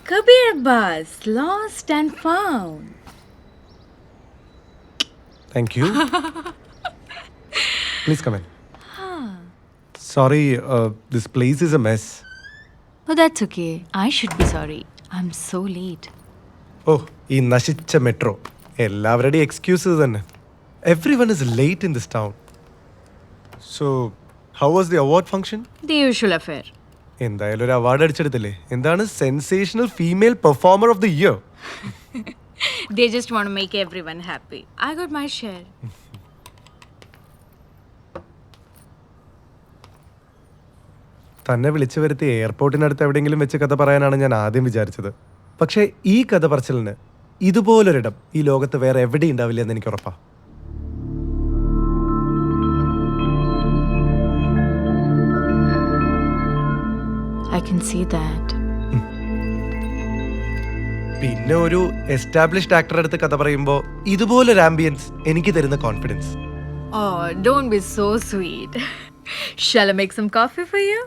Kabir Abbas, lost and found. Thank you. Please come in. Sorry, this place is a mess. Oh, that's okay. I should be sorry. I'm so late. Oh, ഈ നശിച്ച metro എല്ലാവരുടെയും excuses തന്നെ. Everyone is late in this town. So, how was the award function? The usual affair. എന്തായാലും ഒരു award അടിച്ചെടുത്തില്ലേ? എന്താണ് sensational female performer of the year? They just want to make everyone happy. I got my share. തന്നെ വിളിച്ചു വരുത്തി എയർപോർട്ടിനടുത്ത് എവിടെയെങ്കിലും വെച്ച് കഥ പറയാനാണ് ഞാൻ ആദ്യം വിചാരിച്ചത്. പക്ഷേ ഈ കഥ പറച്ചിലിന് ഇതുപോലൊരിടം ഈ ലോകത്ത് വേറെ എവിടെ ഉണ്ടാവില്ല എന്ന് എനിക്ക് ഉറപ്പാ. I can see that. പിന്നെ ഒരു എസ്റ്റാബ്ലിഷ്ഡ് ആക്ടർ അടുത്ത് കഥ പറയുമ്പോൾ ഇതുപോലൊരു ആംബിയൻസ് എനിക്ക് തരുന്ന confidence. Oh, don't be so sweet. Shall I make some coffee for you?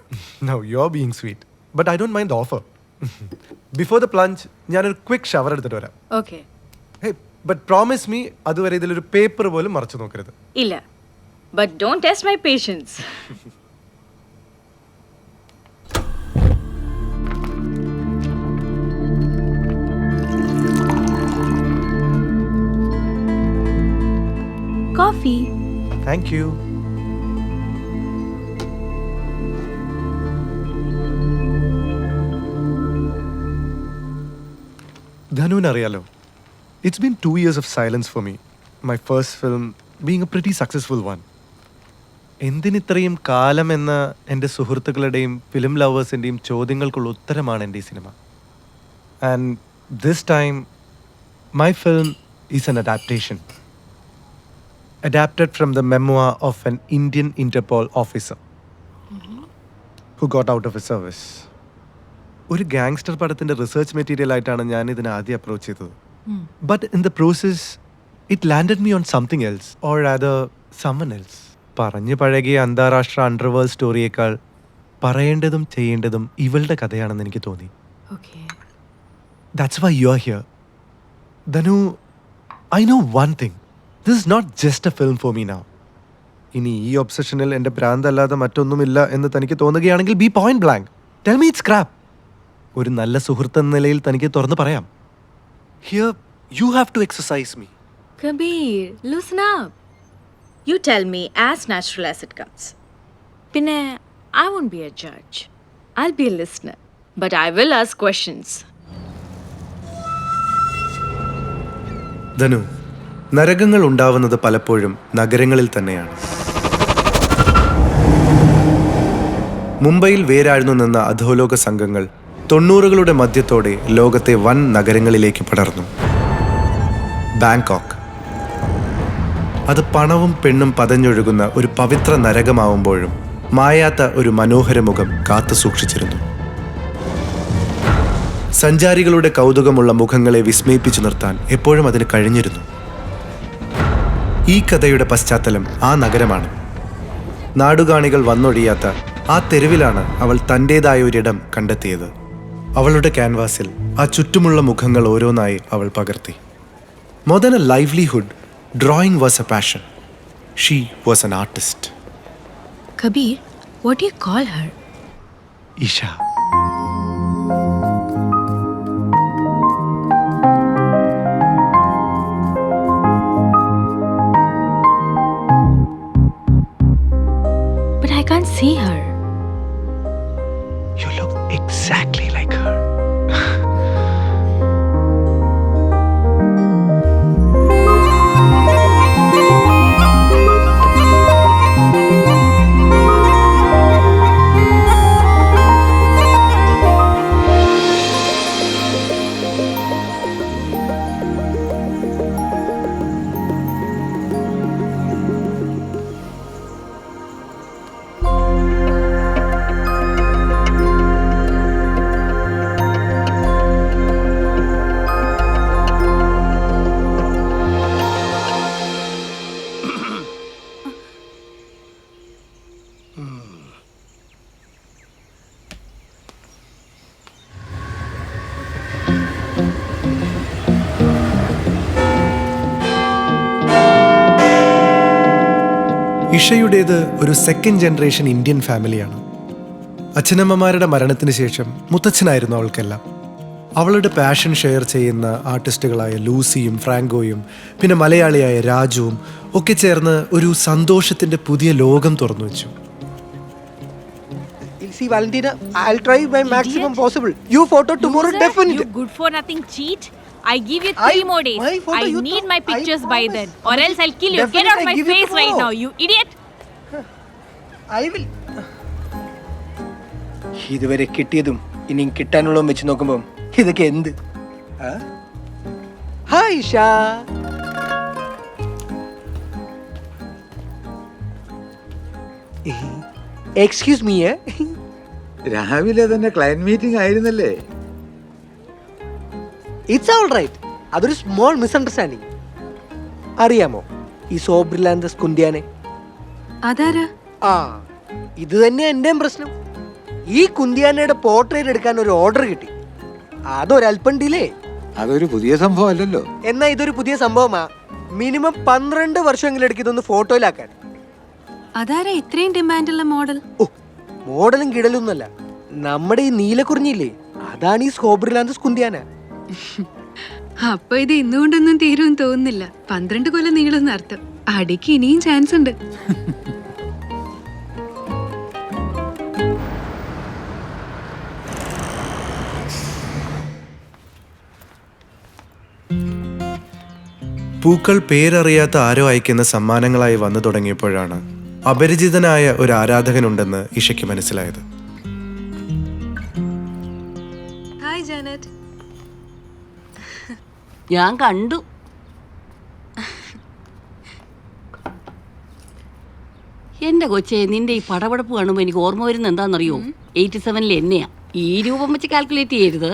No, you're being sweet. But I don't mind the offer. Before the plunge, ഞാനൊരു quick shower എടുത്തിട്ട് വരാം. Okay. Hey, but promise me അതുവരെ ഇതിലൊരു paper പോലും മറച്ചു നോക്കരുത്. ഇല്ല. But don't test my patience. Coffee. Thank you. ധനുവിനറിയാലോ, it's been 2 years of silence for me. My first film being a pretty successful one. എന്തിനിത്രയും കാലം എന്ന എൻ്റെ സുഹൃത്തുക്കളുടെയും ഫിലിം ലവേഴ്സിൻ്റെയും ചോദ്യങ്ങൾക്കുള്ള ഉത്തരമാണ് എൻ്റെ ഈ cinema. And this time my film is N adaptation. Adapted from the memoir of an Indian Interpol officer who got out of his service. ഒരു gangster പടത്തിൻ്റെ റിസർച്ച് മെറ്റീരിയൽ ആയിട്ടാണ് ഞാൻ ഇതിനെ ആദ്യം അപ്രോച്ച് ചെയ്തത്. But in the process it landed me on something else or രാദർ someone else. പറഞ്ഞു പഴകിയ അന്താരാഷ്ട്ര അണ്ടർവേൾഡ് സ്റ്റോറിയേക്കാൾ പറയേണ്ടതും ചെയ്യേണ്ടതും ഇവളുടെ കഥയാണെന്ന് എനിക്ക് തോന്നി. Okay. That's why you are here. Dhanu, I know one thing. This is not just a film for me now. ഇനി ഈ ഒബ്സഷനിൽ എൻ്റെ ഭ്രാന്തല്ലാതെ മറ്റൊന്നുമില്ല എന്ന് തനിക്ക് തോന്നുകയാണെങ്കിൽ B point blank. Tell me it's crap. ഒരു നല്ല സുഹൃത്ത് എന്ന നിലയിൽ തനിക്ക് തുറന്ന് പറയാം. Here you have to excuse me. Kabir, loosen up. You tell me as natural as it comes. Pinne, I won't be a judge. I'll be a listener. But I will ask questions. ധനു, നരകങ്ങൾ ഉണ്ടാവുന്നത് പലപ്പോഴും നഗരങ്ങളിൽ തന്നെയാണ്. മുംബൈയിൽ വേരാഴ്ന്നു നിന്ന അധോലോക സംഘങ്ങൾ 90കളുടെ മധ്യത്തോടെ ലോകത്തെ വൻ നഗരങ്ങളിലേക്ക് പടർന്നു. ബാങ്കോക്ക് അത് പണവും പെണ്ണും പതഞ്ഞൊഴുകുന്ന ഒരു പവിത്ര നരകമാവുമ്പോഴും മായാത്ത ഒരു മനോഹര മുഖം കാത്തു സൂക്ഷിച്ചിരുന്നു. സഞ്ചാരികളുടെ കൗതുകമുള്ള മുഖങ്ങളെ വിസ്മയിപ്പിച്ചു നിർത്താൻ എപ്പോഴും അതിന് കഴിഞ്ഞിരുന്നു. ഈ കഥയുടെ പശ്ചാത്തലം ആ നഗരമാണ്. നാടുകാണികൾ വന്നൊഴിയാത്ത ആ തെരുവിലാണ് അവൾ തൻ്റേതായ ഒരിടം കണ്ടെത്തിയത്. അവളുടെ ക്യാൻവാസിൽ ആ ചുറ്റുമുള്ള മുഖങ്ങൾ ഓരോന്നായി അവൾ പകർത്തി. More than a livelihood, drawing was a passion. She was an artist. Kabir, what do you call her? Isha. But I can't see her. You look exactly like her. ഇഷയുടേത് ഒരു സെക്കൻഡ് ജനറേഷൻ ഇന്ത്യൻ ഫാമിലിയാണ്. അച്ഛനമ്മമാരുടെ മരണത്തിന് ശേഷം മുത്തച്ഛനായിരുന്നു അവൾക്കെല്ലാം. അവളുടെ passion share ചെയ്യുന്ന ആർട്ടിസ്റ്റുകളായ ലൂസിയും ഫ്രാങ്കോയും പിന്നെ മലയാളിയായ രാജുവും ഒക്കെ ചേർന്ന് ഒരു സന്തോഷത്തിന്റെ പുതിയ ലോകം തുറന്നു വെച്ചു. See, Valentina, I'll try my maximum possible. You photo tomorrow, Loser, definitely. You good for nothing cheat. I give you 3 more days. my photo, I you need thought- my I pictures by promise. then, or else I'll kill you. Get Definitely, out of I my give you face right tomorrow. now, you idiot. I will. ഇതുവരെ കിട്ടിയതും ഇനിയും കിട്ടാനുള്ളതും വെച്ച് നോക്കുമ്പോൾ ഇതൊക്കെ എന്ത്? Hi Sha. Excuse me. രാവിലെ തന്നെ client meeting ആയിരുന്നല്ലേ? It's all right. അതൊരു സ്മോൾ മിസ്അണ്ടർസ്റ്റാൻഡിങ്. അറിയാമോ ഈ സോബ്രിലാൻഡ് കുന്തിയാനെ? അതാരാ? ആ, ഇത് തന്നെ എന്റെയും പ്രശ്നം. ഈ കുന്തിയാനയുടെ പോർട്രേറ്റ് എടുക്കാൻ ഒരു ഓർഡർ കിട്ടി. അതൊരൽപ്പം ഡിലേ. അതൊരു പുതിയ സംഭവം അല്ലല്ലോ. എന്നാ ഇതൊരു പുതിയ സംഭവമാ. മിനിമം 12 വർഷമെങ്കിലും എടുക്കും ഇതൊന്ന് ഫോട്ടോയിലാക്കാൻ. അതാരാ ഇത്രയും ഡിമാൻഡുള്ള മോഡൽ? ഓ, മോഡലും കിടലൊന്നുമല്ല, നമ്മുടെ ഈ നീലക്കുറിഞ്ഞില്ലേ, അതാണ് ഈ സ്കോബ്രിലാൻഡസ് കുന്തിയാന. അപ്പൊ ഇത് ഇന്നുകൊണ്ടൊന്നും തീരുമെന്ന് തോന്നുന്നില്ല. 12 കൊല്ലം നീളുന്ന അർത്ഥം. അടിക്ക് ഇനിയും ചാൻസ് ഉണ്ട്. പൂക്കൾ പേരറിയാത്ത ആരോ അയക്കുന്ന സമ്മാനങ്ങളായി വന്നു തുടങ്ങിയപ്പോഴാണ് അപരിചിതനായ ഒരു ആരാധകനുണ്ടെന്ന് ഇഷയ്ക്ക് മനസ്സിലായത്. Hi Janet. ഞാൻ കണ്ടു. എന്റെ കൊച്ചെ, നിന്റെ ഈ പടപടപ്പ് കാണുമ്പോൾ എനിക്ക് ഓർമ്മ വരുന്നത് എന്താണെന്നറിയോ? 87 എന്നെയാ. ഈ രൂപം വെച്ച് കാൽക്കുലേറ്റ് ചെയ്യരുത്.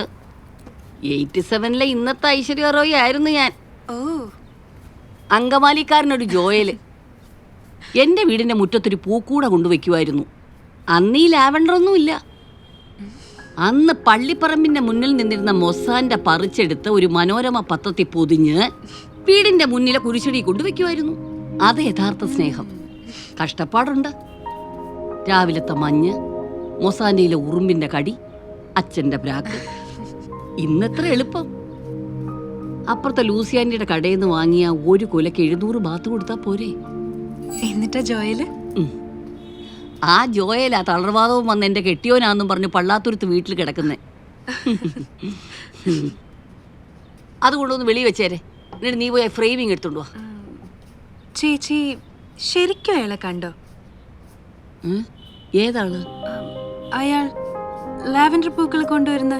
87 ഇന്നത്തെ ഐശ്വര്യ റോയ് ആയിരുന്നു ഞാൻ. ഓ, അങ്കമാലിക്കാരനൊരു ജോയല് എൻ്റെ വീടിൻ്റെ മുറ്റത്തൊരു പൂക്കൂട കൊണ്ടുവയ്ക്കുമായിരുന്നു. അന്ന് ഈ ലാവണ്ടറൊന്നും ഇല്ല. അന്ന് പള്ളിപ്പറമ്പിൻ്റെ മുന്നിൽ നിന്നിരുന്ന മൊസാൻ്റെ പറിച്ചെടുത്ത് ഒരു മനോരമ പത്രത്തിൽ പൊതിഞ്ഞ് വീടിൻ്റെ മുന്നിലെ കുരിശടി കൊണ്ടുവയ്ക്കുമായിരുന്നു. അത് യഥാർത്ഥ സ്നേഹം. കഷ്ടപ്പാടുണ്ട്. രാവിലത്തെ മഞ്ഞ്, മൊസാൻ്റെയിലെ ഉറുമ്പിൻ്റെ കടി, അച്ഛൻ്റെ പ്രാക്ക്. ഇന്നെത്ര എളുപ്പം. അപ്പുറത്തെ ലൂസിയാൻറ്റിയുടെ കടയിൽ നിന്ന് വാങ്ങിയ ഒരു കൊലയ്ക്ക് 700 ബാത്ത് കൊടുത്താൽ പോരെ. എന്നിട്ടാ ജോയല്? ആ ജോയലാ തളർവാദവും വന്ന് എൻ്റെ കെട്ടിയോനാന്നും പറഞ്ഞു പള്ളാത്തുരുത്ത് വീട്ടിൽ കിടക്കുന്നേ. അതുകൊണ്ടൊന്ന് വെളി വെച്ചേരെ. എന്നിട്ട് നീ പോയി ഫ്രെയിമിങ് എടുത്തോണ്ട് വാ. ചേച്ചി ശരിക്കും അയാളെ കണ്ടോ? ഏതാള്? അയാൾ ലാവൻഡർ പൂക്കൾ കൊണ്ടുവരുന്ന.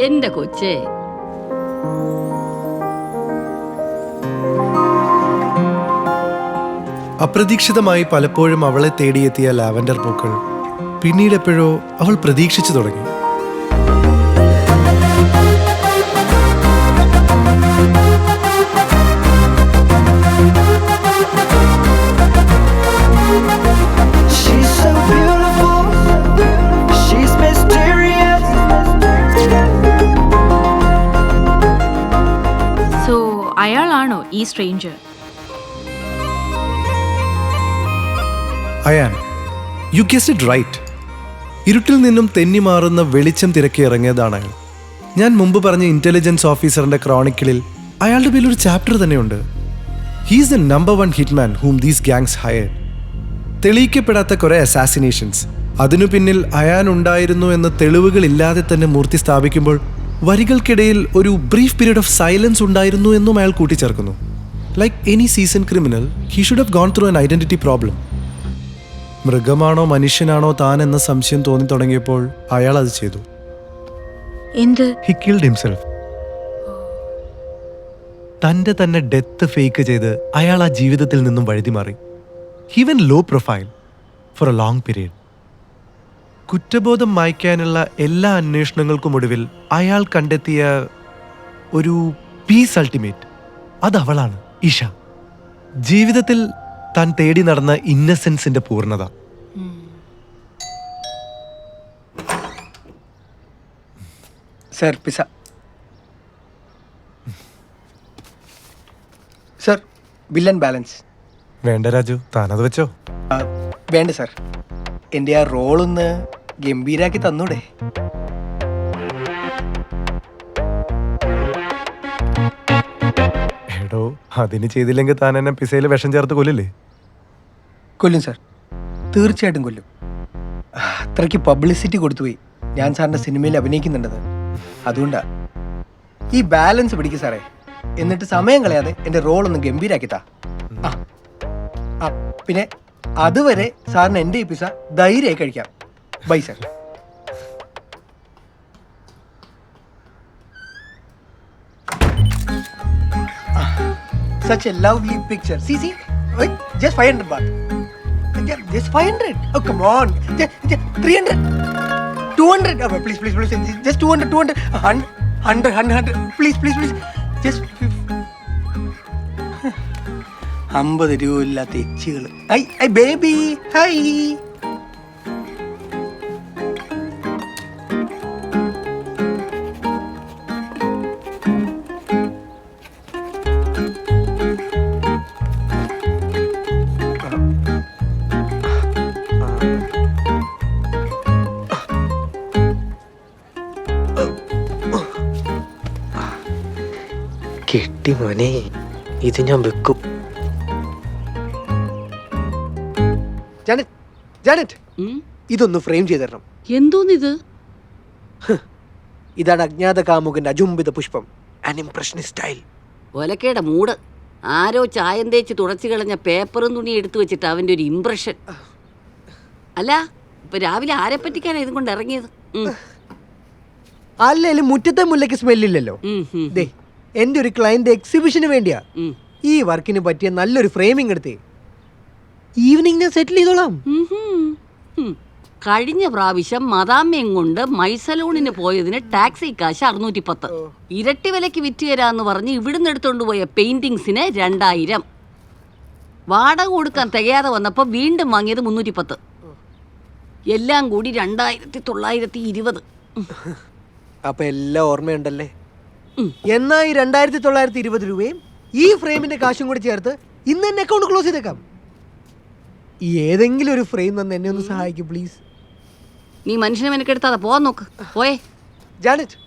എൻ്റെ കൊച്ചേ, അപ്രതീക്ഷിതമായി പലപ്പോഴും അവളെ തേടിയെത്തിയ ലാവൻഡർ പൂക്കൾ പിന്നീട് എപ്പോഴോ അവൾ പ്രതീക്ഷിച്ചു തുടങ്ങി. She's so beautiful, she's mysterious. So അയാളാണോ ഈ stranger? Ayan, you guessed it right. ഇരുട്ടിൽ നിന്നും തെന്നി മാറുന്ന വെളിച്ചം തിരക്കി ഇറങ്ങിയതാണ് അയാൾ. ഞാൻ മുമ്പ് പറഞ്ഞ ഇന്റലിജൻസ് ഓഫീസറിന്റെ ക്രോണിക്കിളിൽ അയാളുടെ പേരിൽ ഒരു ചാപ്റ്റർ തന്നെയുണ്ട്. He's the number 1 hitman whom these gangs hired. തെളിയിക്കപ്പെടാത്ത കുറെ അസാസിനേഷൻസ്, അതിനു പിന്നിൽ അയാൻ ഉണ്ടായിരുന്നു എന്ന തെളിവുകളില്ലാതെ തന്നെ മൂർത്തി സ്ഥാപിക്കുമ്പോൾ വരികൾക്കിടയിൽ ഒരു ബ്രീഫ് പീരീഡ് ഓഫ് സൈലൻസ് ഉണ്ടായിരുന്നു എന്നും അയാൾ കൂട്ടിച്ചേർക്കുന്നു. Like any season criminal, he should have gone through an identity problem. മൃഗമാണോ മനുഷ്യനാണോ താൻ എന്ന സംശയം തോന്നി തുടങ്ങിയപ്പോൾ അയാൾ അത് ചെയ്തു. He killed himself. തൻ്റെ തന്നെ ഡെത്ത് ഫേക്ക് ചെയ്ത് അയാൾ ആ ജീവിതത്തിൽ നിന്നും വഴുതി മാറി. He went low profile for a long period. കുറ്റബോധം മായ്ക്കാനുള്ള എല്ലാ അന്വേഷണങ്ങൾക്കും ഒടുവിൽ അയാൾ കണ്ടെത്തിയ ഒരു പീസ് അൾട്ടിമേറ്റ്, അത് അവളാണ്, ഇഷ. ജീവിതത്തിൽ താൻ തേടി നടന്ന ഇന്നസെൻസിന്റെ പൂർണ്ണത. Sir, pizza. Sir, bill and balance. വേണ്ട രാജു, താനത് വെച്ചോ. വേണ്ട സാർ, എൻ്റെ ആ റോളൊന്ന് ഗംഭീരാക്കി തന്നൂടെ? എടോ, അതിന് ചെയ്തില്ലെങ്കിൽ താൻ എന്നെ പിസയിൽ വിഷം ചേർത്ത് കൊല്ലില്ലേ? കൊല്ലും സാർ, തീർച്ചയായിട്ടും കൊല്ലും. അത്രയ്ക്ക് പബ്ലിസിറ്റി കൊടുത്തുപോയി ഞാൻ സാറിൻ്റെ സിനിമയിൽ അഭിനയിക്കുന്നുണ്ടത്. അതുകൊണ്ടാ ഈ ബാലൻസ് പിടിക്കും സാറേ. എന്നിട്ട് സമയം കളയാതെ എൻ്റെ റോളൊന്ന് ഗംഭീരാക്കി താ. പിന്നെ അതുവരെ സാറിന് എൻ്റെ ഈ പിസ ധൈര്യമായി കഴിക്കാം. Bye sir. Such a lovely picture. See. Wait, just 500 baht. Just 500. Oh, come on. Just 300. 200. Oh, please. Just 200. 100. Please. Just 50 രൂപ ഇല്ലാത്ത എച്ചികൾ. I baby, high. കെട്ടി മോനെ, ഇത് ഞാൻ വെക്കും. ജാനറ്റ്, ഇതൊന്ന് ഫ്രെയിം ചെയ്ത് തരണം. എന്തോന്നിത്? ഇതാണ് അജ്ഞാത കാമുകന്റെ അജുംബിത പുഷ്പം, ആൻ ഇംപ്രഷനിസ്റ്റ് സ്റ്റൈൽ. ഒലക്കയുടെ മൂട്. ആരോ ചായം തേച്ച് തുടച്ചു കളഞ്ഞ പേപ്പറും തുണി എടുത്തു വെച്ചിട്ട് അവന്റെ ഒരു ഇംപ്രഷൻ. അല്ല, ഇപ്പൊ രാവിലെ ആരെ പറ്റിക്കാനാ ഇതും കൊണ്ട് ഇറങ്ങിയത്? അല്ലേലും മുറ്റത്തെ മുല്ലയ്ക്ക് സ്മെല്ലില്ലല്ലോ. ദേ, എന്റെ ഒരു ക്ലയന്റ് എക്സിബിഷന് വേണ്ടിയാ ഈ വർക്കിന് പറ്റിയ നല്ലൊരു ഫ്രെയിമിംഗ് എടുത്തേ. ഈവനിങ് ഞാൻ സെറ്റിൽ ചെയ്തോളാം. കഴിഞ്ഞ പ്രാവശ്യം മദാമ്മയും കൊണ്ട് മൈസലൂണിന് പോയതിന് ടാക്സി കാശ് 610. ഇരട്ടി വിലക്ക് വിറ്റ് തരാന്ന് പറഞ്ഞ് ഇവിടുന്ന് എടുത്തോണ്ട് പോയ പെയിന്റിങ്സിന് 2000. വാടക കൊടുക്കാൻ തികയാതെ വന്നപ്പോ വീണ്ടും വാങ്ങിയത് 310. എല്ലാം കൂടി 2920. അപ്പൊ എല്ലാം ഓർമ്മയുണ്ടല്ലേ? എന്നാ ഈ 2920 രൂപയും ഈ ഫ്രെയിമിന്റെ കാശും കൂടി ചേർത്ത് ഇന്ന് തന്നെ അക്കൗണ്ട് ക്ലോസ് ചെയ്തേക്കാം. ഏതെങ്കിലും ഒരു ഫ്രെയിം തന്നെ എന്നെ ഒന്ന് സഹായിക്കും പ്ലീസ്. നീ മനുഷ്യനെ മെനക്കെടുത്താതെ പോവാൻ നോക്ക്. പോയേ ജാനറ്റ്.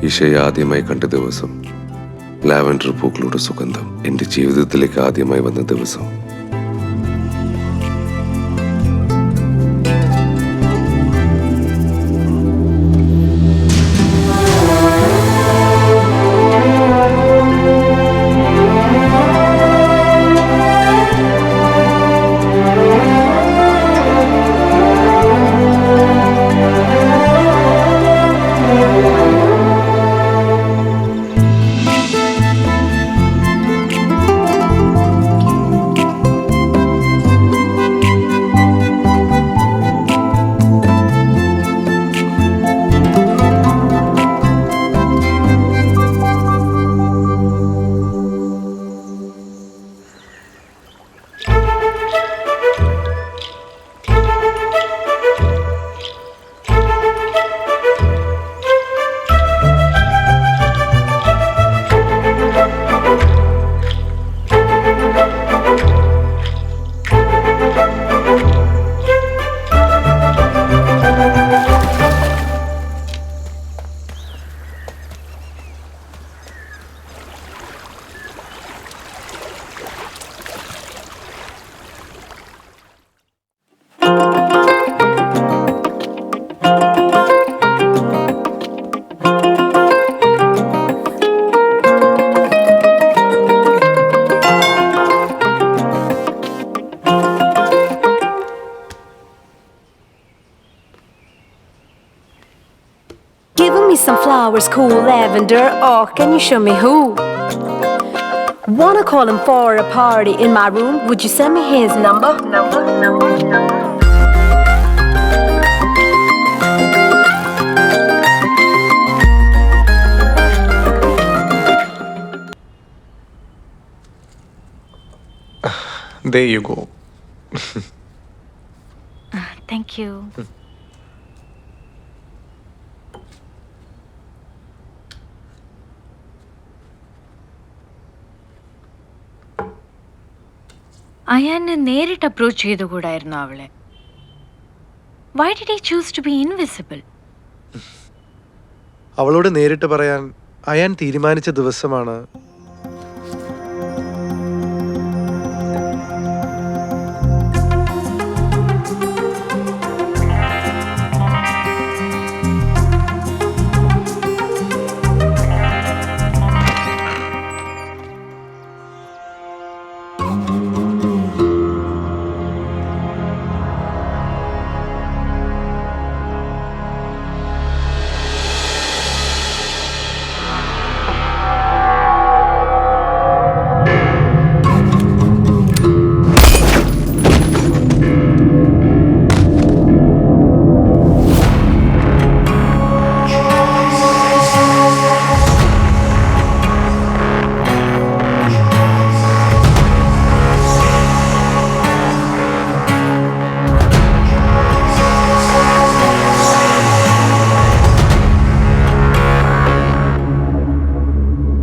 ഈശയെ ആദ്യമായി കണ്ട ദിവസം, ലാവൻഡർ പൂക്കളുടെ സുഗന്ധം എൻ്റെ ജീവിതത്തിലേക്ക് ആദ്യമായി വന്ന ദിവസം. Some flowers, cool lavender. Oh, can you show me who? Wanna call him for a party in my room? Would you send me his number? There you go. Thank you. അയാനെ നേരിട്ട് approach ചെയ്തുകൂടായിരുന്നു അവളെ? Why did he choose to be invisible? അവളോട് നേരിട്ട് പറയാൻ അയാൻ തീരുമാനിച്ച ദിവസമാണ്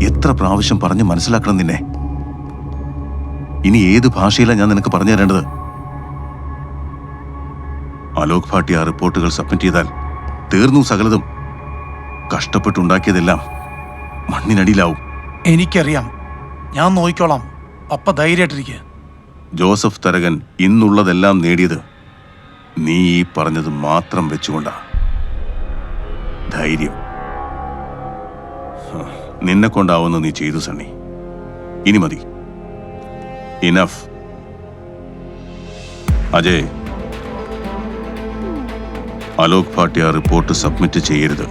എത്ര പ്രാവശ്യം പറഞ്ഞ് മനസ്സിലാക്കണം നിന്നെ. ഇനി ഏത് ഭാഷയിലാണ് ഞാൻ നിനക്ക് പറഞ്ഞു തരേണ്ടത്? അലോക് ഭാട്ടി ആ റിപ്പോർട്ടുകൾ സബ്മിറ്റ് ചെയ്താൽ തീർന്നു സകലതും. കഷ്ടപ്പെട്ടുണ്ടാക്കിയതെല്ലാം മണ്ണിനടിയിലാവും. എനിക്കറിയാം, ഞാൻ നോക്കിക്കോളാം. പപ്പ ധൈര്യമായിട്ടിരിക്കുക. ജോസഫ് തരകൻ ഇന്നുള്ളതെല്ലാം നേടിയത് നീ ഈ പറഞ്ഞത് മാത്രം വെച്ചുകൊണ്ടാ. ധൈര്യം നിന്നെ കൊണ്ടാവുന്ന നീ ചെയ്തു സണ്ണി. ഇനി മതി. ഇനഫ്. അജയ്, അലോക് ഭാട്ടി ആ റിപ്പോർട്ട് സബ്മിറ്റ് ചെയ്യരുത്.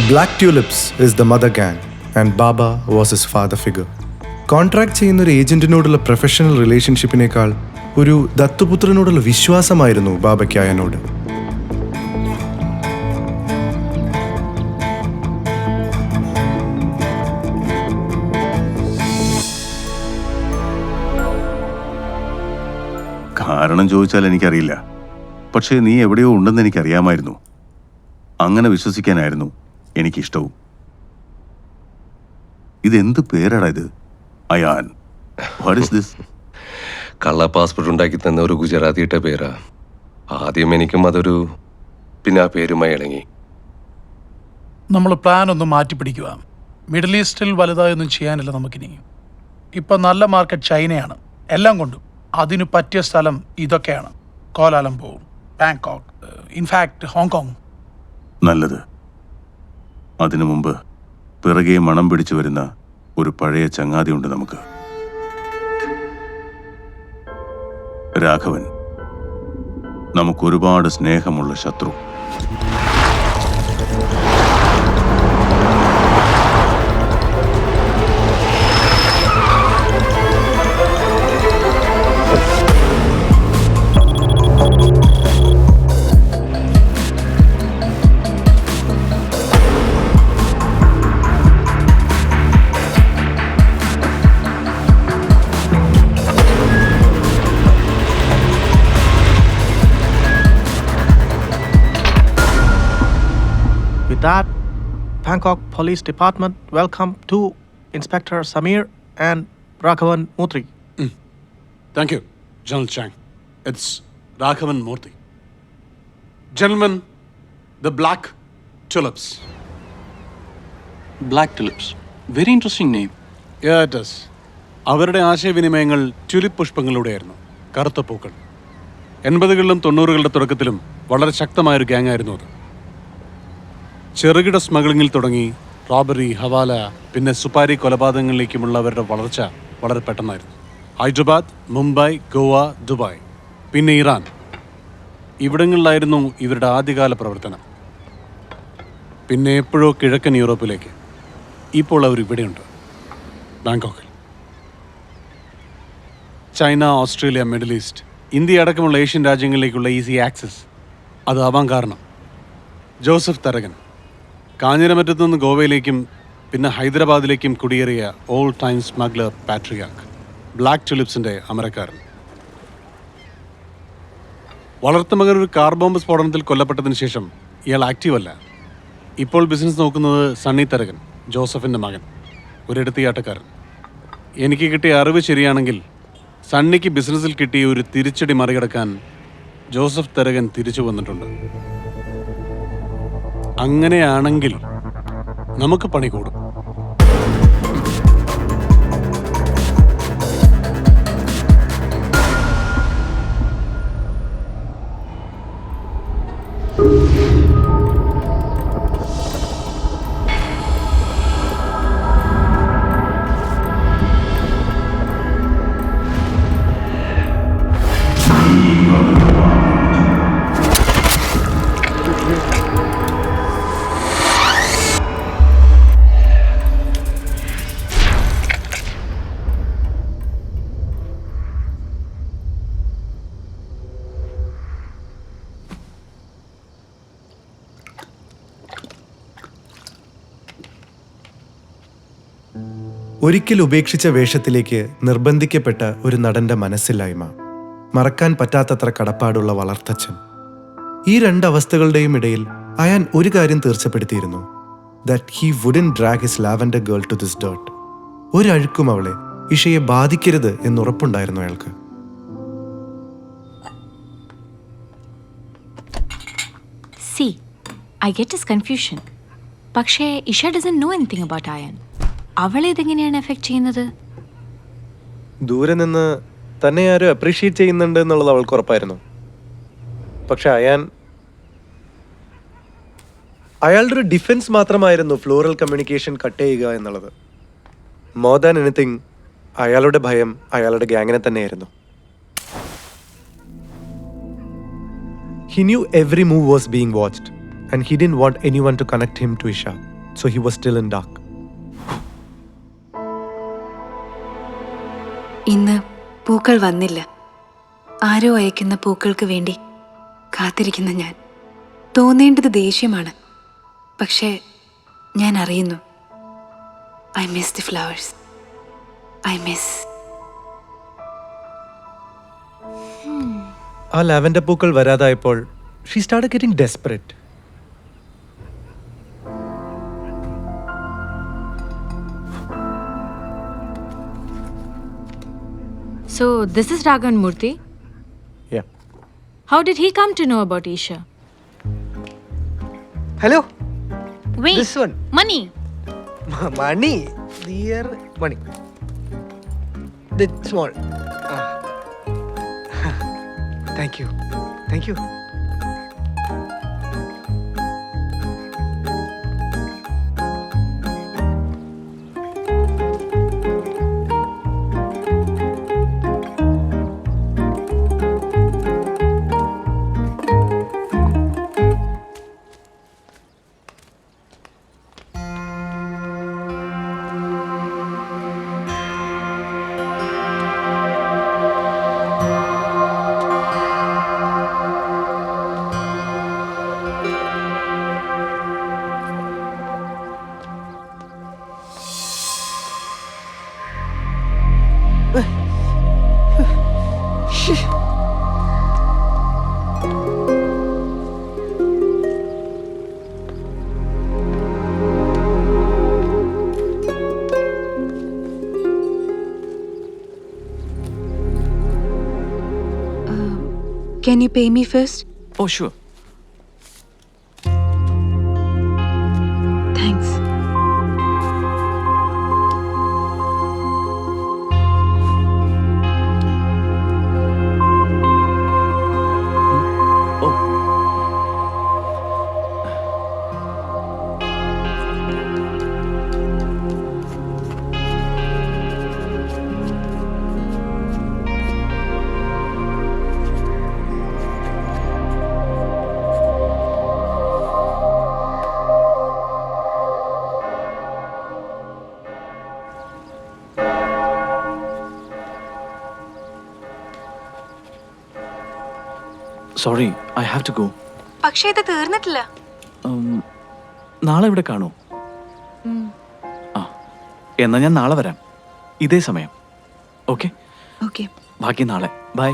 Black tulips is the mother gang and Baba was his father figure. Contract ചെയ്യുന്ന ഒരു ഏജന്റിനോടുള്ള പ്രൊഫഷണൽ റിലേഷൻഷിപ്പിനേക്കാൾ ഒരു ദത്തുപുത്രനോടുള്ള വിശ്വാസമായിരുന്നു ബാബയ്ക്ക് അയാനോട്. കാരണം ചോദിച്ചാൽ എനിക്കറിയില്ല. പക്ഷേ നീ എവിടെയോ ഉണ്ടെന്ന് എനിക്കറിയാമായിരുന്നു. അങ്ങനെ വിശ്വസിക്കാനായിരുന്നു എനിക്കിഷ്ടവും. ഇതെന്ത് പേരാടാ ഇത്? അയാൻ. What is this? കള്ള പാസ്പോർട്ട് ഉണ്ടാക്കി തന്ന ഒരു ഗുജറാത്തിയുടെ പേരാ. ആദ്യം എനിക്കും അതൊരു, പിന്നെ ആ പേരുമായി ഇണങ്ങി. നമ്മൾ പ്ലാൻ ഒന്ന് മാറ്റി പിടിക്കുക. മിഡിൽ ഈസ്റ്റിൽ വലുതായൊന്നും ചെയ്യാനില്ല നമുക്കിനി. ഇപ്പം നല്ല മാർക്കറ്റ് ചൈനയാണ് എല്ലാം കൊണ്ടും. അതിന് പറ്റിയ സ്ഥലം ഇതൊക്കെയാണ്: കോലാലംപൂർ, ബാങ്കോക്ക്, ഇൻഫാക്ട് ഹോങ്കോങ്. നല്ലത്. അതിനു മുമ്പ് പിറകെ മണം പിടിച്ചു വരുന്ന ഒരു പഴയ ചങ്ങാതിയുണ്ട് നമുക്ക്. രാഘവൻ, നമുക്കൊരുപാട് സ്നേഹമുള്ള ശത്രു. That Bangkok Police Department welcome to Inspector Samir and Raghavan Murthy. Thank you, General Chang. It's Raghavan Murthy. Gentlemen, the Black Tulips. Black Tulips. Very interesting name. Yeah, it is. അവരുടെ ആശയവിനിമയങ്ങൾ ട്യൂലിപ്പ് പുഷ്പങ്ങളിലൂടെയായിരുന്നു. കറുത്ത പൂക്കൾ. 80കളിലും 90കളുടെ തുടക്കത്തിലും വളരെ ശക്തമായൊരു gang ആയിരുന്നു അത്. ചെറുകിട സ്മഗ്ലിങ്ങിൽ തുടങ്ങി robbery, ഹവാല, പിന്നെ സുപാരി കൊലപാതകങ്ങളിലേക്കുമുള്ള അവരുടെ വളർച്ച വളരെ പെട്ടെന്നായിരുന്നു. ഹൈദരാബാദ്, മുംബൈ, ഗോവ, ദുബായ്, പിന്നെ ഇറാൻ, ഇവിടങ്ങളിലായിരുന്നു ഇവരുടെ ആദ്യകാല പ്രവർത്തനം. പിന്നെ എപ്പോഴോ കിഴക്കൻ യൂറോപ്പിലേക്ക്. ഇപ്പോൾ അവർ ഇവിടെയുണ്ട്, ബാങ്കോക്കിൽ. China, Australia, Middle East, India അടക്കമുള്ള ഏഷ്യൻ രാജ്യങ്ങളിലേക്കുള്ള ഈസി ആക്സസ് അതാവാൻ കാരണം ജോസഫ് തരകൻ കാഞ്ഞിരമറ്റത്തു നിന്ന് ഗോവയിലേക്കും പിന്നെ ഹൈദരാബാദിലേക്കും കുടിയേറിയ all time smuggler patriarch, black ടുലിപ്സിൻ്റെ അമരക്കാരൻ. വളർത്തുമകൻ ഒരു കാർ ബോംബ് സ്ഫോടനത്തിൽ കൊല്ലപ്പെട്ടതിന് ശേഷം ഇയാൾ ആക്റ്റീവ് അല്ല. ഇപ്പോൾ ബിസിനസ് നോക്കുന്നത് സണ്ണി തരകൻ, ജോസഫിൻ്റെ മകൻ, ഒരു എടുത്തിയാട്ടക്കാരൻ. എനിക്ക് കിട്ടിയ അറിവ് ശരിയാണെങ്കിൽ സണ്ണിക്ക് ബിസിനസ്സിൽ കിട്ടിയ ഒരു തിരിച്ചടി മറികടക്കാൻ ജോസഫ് തരകൻ തിരിച്ചു വന്നിട്ടുണ്ട്. അങ്ങനെയാണെങ്കിൽ നമുക്ക് പണി കൂടും. ഒരിക്കൽ ഉപേക്ഷിച്ച വേഷത്തിലേക്ക് നിർബന്ധിക്കപ്പെട്ട ഒരു നടന്റെ മനസ്സില്ലായ്മ, മറക്കാൻ പറ്റാത്തത്ര കടപ്പാടുള്ള വളർത്തച്ഛൻ. ഈ രണ്ട് അവസ്ഥകളുടെയും ഇടയിൽ അയാൻ ഒരു കാര്യം തീർച്ചപ്പെടുത്തിയിരുന്നു: that he wouldn't drag his lavender girl to this dirt. ഒരഴുക്കും അവളെ, ഇഷയെ ബാധിക്കരുത് എന്നുറപ്പുണ്ടായിരുന്നു അയാൾക്ക്. See, I get his confusion. പക്ഷേ Isha doesn't know anything about Ayan. അവളെ ഇതെങ്ങനെയാണ് എഫക്ട് ചെയ്യുന്നത്? ദൂരെ നിന്ന് തന്നെ ആരും അപ്രീഷിയേറ്റ് ചെയ്യുന്നുണ്ട് എന്നുള്ളത് അവൾക്ക് ഉറപ്പായിരുന്നു. പക്ഷെ അയാളുടെ ഒരു ഡിഫൻസ് മാത്രമായിരുന്നു ഫ്ലോറൽ കമ്മ്യൂണിക്കേഷൻ കട്ട് ചെയ്യുക എന്നുള്ളത്. മോർ ദാൻ എനിത്തിങ് അയാളുടെ ഭയം അയാളുടെ ഗ്യാങ്ങിനെ തന്നെയായിരുന്നു. He knew every move was being watched and he didn't want anyone to connect him to Isha, so he was still in dark. ഇന്ന് പൂക്കൾ വന്നില്ല. ആരോ അയക്കുന്ന പൂക്കൾക്ക് വേണ്ടി കാത്തിരിക്കുന്ന ഞാൻ. തോന്നേണ്ടത് ദേഷ്യമാണ്, പക്ഷേ ഞാൻ അറിയുന്നു. I miss the flowers. I miss. ആ ലാവൻഡർ പൂക്കൾ വരാതായപ്പോൾ she started getting desperate. So, this is Raghavan Murthy? Yeah. How did he come to know about Isha? Hello, Wait. This one. Money. Money. Dear money. The small. Thank you. Thank you. Can you pay me first? Oh, sure. Thanks. Sorry, I have to go. പക്ഷേ ഇത് തീർന്നിട്ടില്ല. നാളെ ഇവിടെ കാണൂ. എന്നാ ഞാൻ നാളെ വരാം, ഇതേ സമയം. ഓക്കെ? ഓക്കെ. ബാക്കി നാളെ. ബൈ.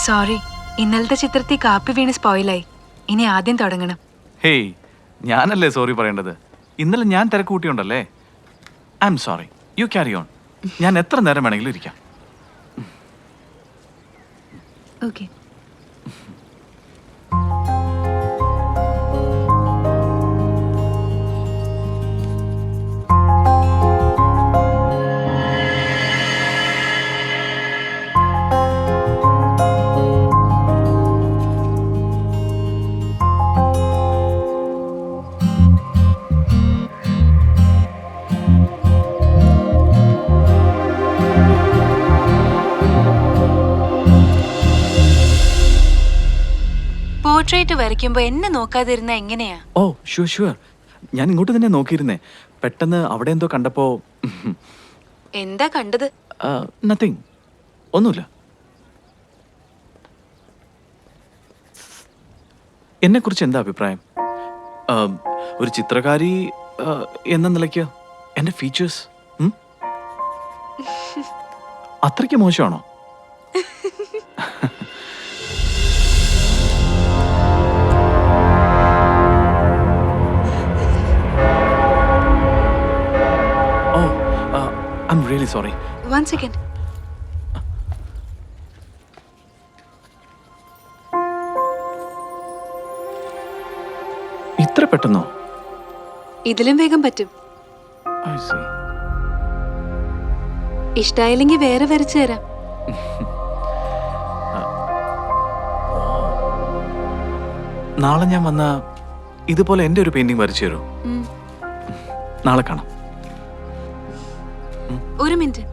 സോറി, ഇന്നലത്തെ ചിത്രത്തിൽ കാപ്പി വീണ് സ്പോയിലായി. ഇനി ആദ്യം തുടങ്ങണം. ഹേയ്, ഞാനല്ലേ സോറി പറയേണ്ടത്? ഇന്നലെ ഞാൻ തിരക്കൂട്ടിയുണ്ടല്ലേ. I'm sorry. You carry on. ഞാൻ എത്ര നേരം വേണമെങ്കിലും ഇരിക്കാം. ഓക്കെ. പോർട്രേറ്റ് വരയ്ക്കുമ്പോ എന്നെ നോക്കാതിരുന്ന എങ്ങനെയാ? Oh sure sure. ഞാൻ ഇങ്ങോട്ട് തന്നെ നോക്കിയിരുന്നേ. പെട്ടെന്ന് അവിടെ എന്തോ കണ്ടപ്പോ. എന്താ കണ്ടത്? നത്തിങ്, ഒന്നുമില്ല. എന്നെ കുറിച്ച് എന്താ അഭിപ്രായം? ഒരു ചിത്രകാരി എന്ന നിലയ്ക്ക് എന്റെ ഫീച്ചേഴ്സ് അത്രയ്ക്ക് മോശമാണോ? I'm really sorry. One second. ഇത്ര പെട്ടെന്നോ? ഇതിലും വേഗം പറ്റും. I see. ഇഷ്ടായില്ലെങ്കിൽ വേറെ വരച്ചു തരാം. നാളെ ഞാൻ വന്ന ഇതുപോലെ എൻ്റെ ഒരു പെയിന്റിംഗ് വരച്ചു തരുമോ? നാളെ കാണാം. ഒരു മിനിറ്റ്.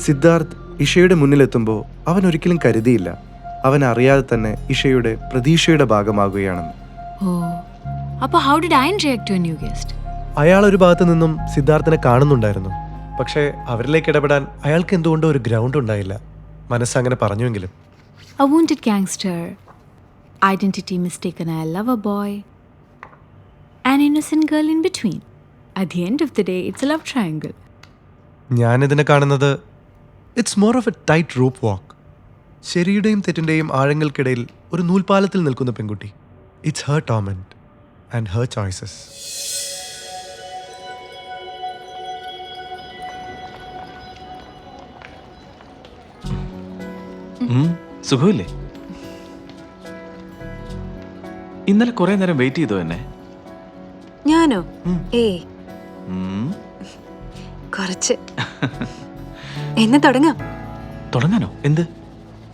സിദ്ധാർത്ഥ് ഇഷയുടെ മുന്നിലെത്തുമ്പോൾ അവൻ ഒരിക്കലും കരുതിയില്ല അവൻ അറിയാതെ തന്നെ ഇഷയുടെ പ്രതീക്ഷയുടെ ഭാഗമാകുകയാണെന്ന്. അപ്പോൾ how did I react to a new guest? അയാൾ ഒരു ഭാഗത്തു നിന്നും സിദ്ധാർത്ഥിനെ കാണുന്നുണ്ടായിരുന്നു. പക്ഷേ അവരിലേക്ക് ഇടപെടാൻ അയാൾക്ക് എന്തുകൊണ്ടോ ഒരു ഗ്രൗണ്ട് ഉണ്ടായില്ല. മനസ്സങ്ങനെ പറഞ്ഞുവെങ്കിലും. A wounded gangster, identity mistaken a lover boy, an innocent girl in between. At the end of the day, it's a love triangle. ഞാനിതിനെ കാണുന്നത് it's more of a tightrope walk. ശരിയുടെയും തെറ്റിൻ്റെയും ആഴങ്ങൾക്കിടയിൽ ഒരു നൂൽപാലത്തിൽ നിൽക്കുന്ന പെൺകുട്ടി. It's her torment and her choices. സുഖമില്ലേ? ഇന്നലെ കുറെ നേരം വെയിറ്റ് ചെയ്തോ എന്നെ? ഞാനോ? കുറച്ച്. എന്ന് തുടങ്ങാം. തുടങ്ങാനോ? എന്ത്?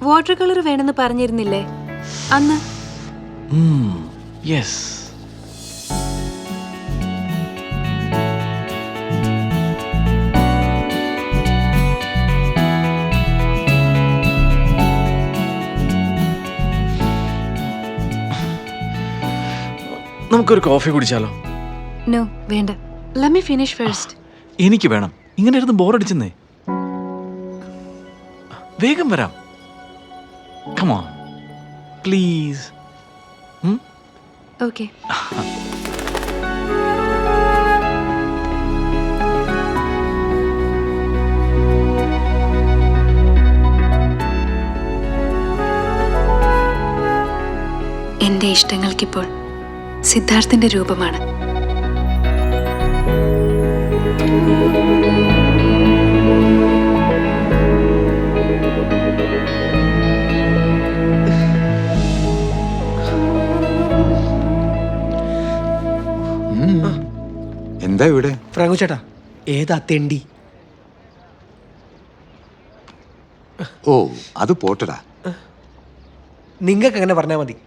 വാട്ടർ കളർ വേണമെന്ന് പറഞ്ഞിരുന്നില്ലേ അന്ന്? യെസ്. നമുക്കൊരു കോഫി കുടിച്ചാലോ? നോ, വേണ്ട. Let me finish first. എനിക്ക് വേണം. ഇങ്ങനെ ഇരുന്ന് ബോറടിച്ചെന്നേ. വേഗം വരാം. Come on, please. Okay. എന്റെ ഇഷ്ടങ്ങൾക്കിപ്പോൾ സിദ്ധാർത്ഥിന്റെ രൂപമാണ്. എന്താ ഇവിടെ? ഫ്രാങ്കോ ചേട്ടാ, ഏതാ തെണ്ടി? ഓ, അത് പോട്ടടാ. നിങ്ങൾക്ക് അങ്ങനെ പറഞ്ഞാൽ മതി.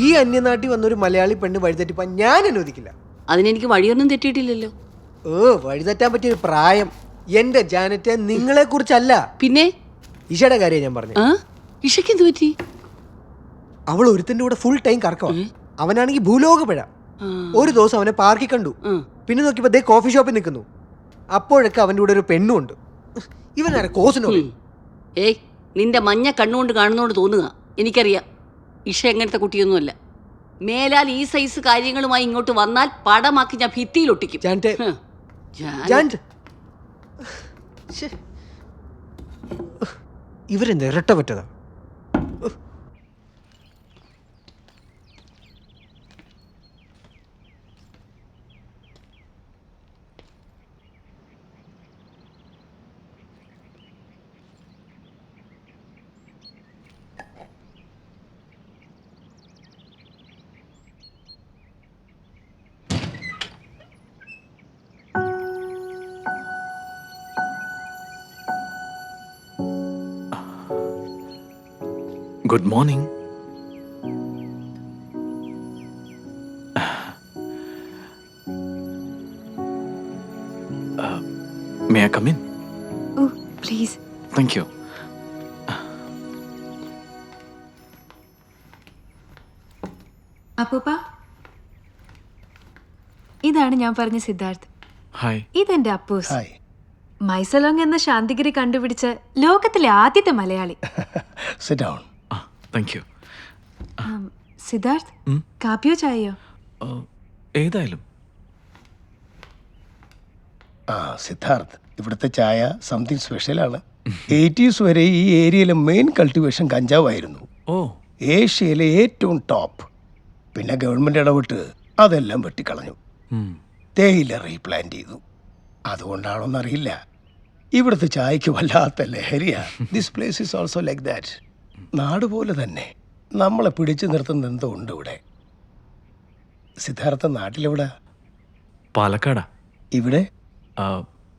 ഈ അന്യനാട്ടിൽ വന്നൊരു മലയാളി പെണ്ണ് വഴിതെറ്റിപ്പാൻ ഞാൻ അനുവദിക്കില്ല. അതിനെനിക്ക് വഴിയൊന്നും തെറ്റിയിട്ടില്ലല്ലോ. വഴിതെറ്റാൻ പറ്റിയൊരു പ്രായം. എന്റെ ജാനറ്റ് നിങ്ങളെ കുറിച്ചല്ല, പിന്നെ ഇഷയുടെ കാര്യം ഞാൻ പറഞ്ഞു. ഇഷയ്ക്ക് എന്ത് പറ്റി? അവൾ ഒരുത്തന്റെ കൂടെ ഫുൾ ടൈം കറക്കവാ. അവനാണെങ്കിൽ ഭൂലോക പിഴ. ഒരു ദിവസം അവനെ പാർക്കിൽ കണ്ടു. പിന്നെ നോക്കിയപ്പോ ദേ കോഫി ഷോപ്പിൽ നിൽക്കുന്നു. അപ്പോഴൊക്കെ അവന്റെ കൂടെ ഒരു പെണ്ണുണ്ട്. ഇവനാരെ കോസിനോ? ഏയ്, നിന്റെ മഞ്ഞ കണ്ണുകൊണ്ട് കാണുന്നോണ്ട് തോന്നുക. എനിക്കറിയാം ഇഷ എങ്ങനത്തെ കുട്ടിയൊന്നുമല്ല. മേലാൽ ഈ സൈസ് കാര്യങ്ങളുമായി ഇങ്ങോട്ട് വന്നാൽ പടമാക്കി ഞാൻ ഭിത്തിയിൽ ഒട്ടിക്കും. ഇവരെന്താ ഇരട്ട പറ്റതാ? Good morning. May I come in? Oh, please. Thank you. അപ്പൂപ്പ, ഇതാണ് ഞാൻ പറഞ്ഞ സിദ്ധാർത്ഥ്. Hi. ഇതെന്റെ അപ്പൂസ്. മൈസലോങ് എന്ന ശാന്തിഗിരി കണ്ടുപിടിച്ച ലോകത്തിലെ ആദ്യത്തെ Malayali. Sit down. Thank you. Siddharth, കാപ്പിയോ ചായയോ? ഏതായാലും. സിദ്ധാർത്ഥ്, ഇവിടുത്തെ ചായ സംതിങ് സ്പെഷ്യലാണ്. 80s വരെ ഈ ഏരിയയിലെ മെയിൻ കൾട്ടിവേഷൻ കഞ്ചാവായിരുന്നു. ഏഷ്യയിലെ ഏറ്റവും ടോപ്പ്. പിന്നെ ഗവൺമെന്റ് ഇടപെട്ട് അതെല്ലാം വെട്ടിക്കളഞ്ഞു. തേയില റീപ്ലാന്റ് ചെയ്തു. അതുകൊണ്ടാണോന്നറിയില്ല, ഇവിടുത്തെ ചായക്ക് വല്ലാത്ത ലഹരിയാ. This place is also like that. നാട് പോലെ തന്നെ നമ്മളെ പിടിച്ചു നിർത്തുന്ന എന്തോ ഉണ്ട് ഇവിടെ. സിദ്ധാർത്ഥ നാട്ടിലെവിടെ? പാലക്കാടാ. ഇവിടെ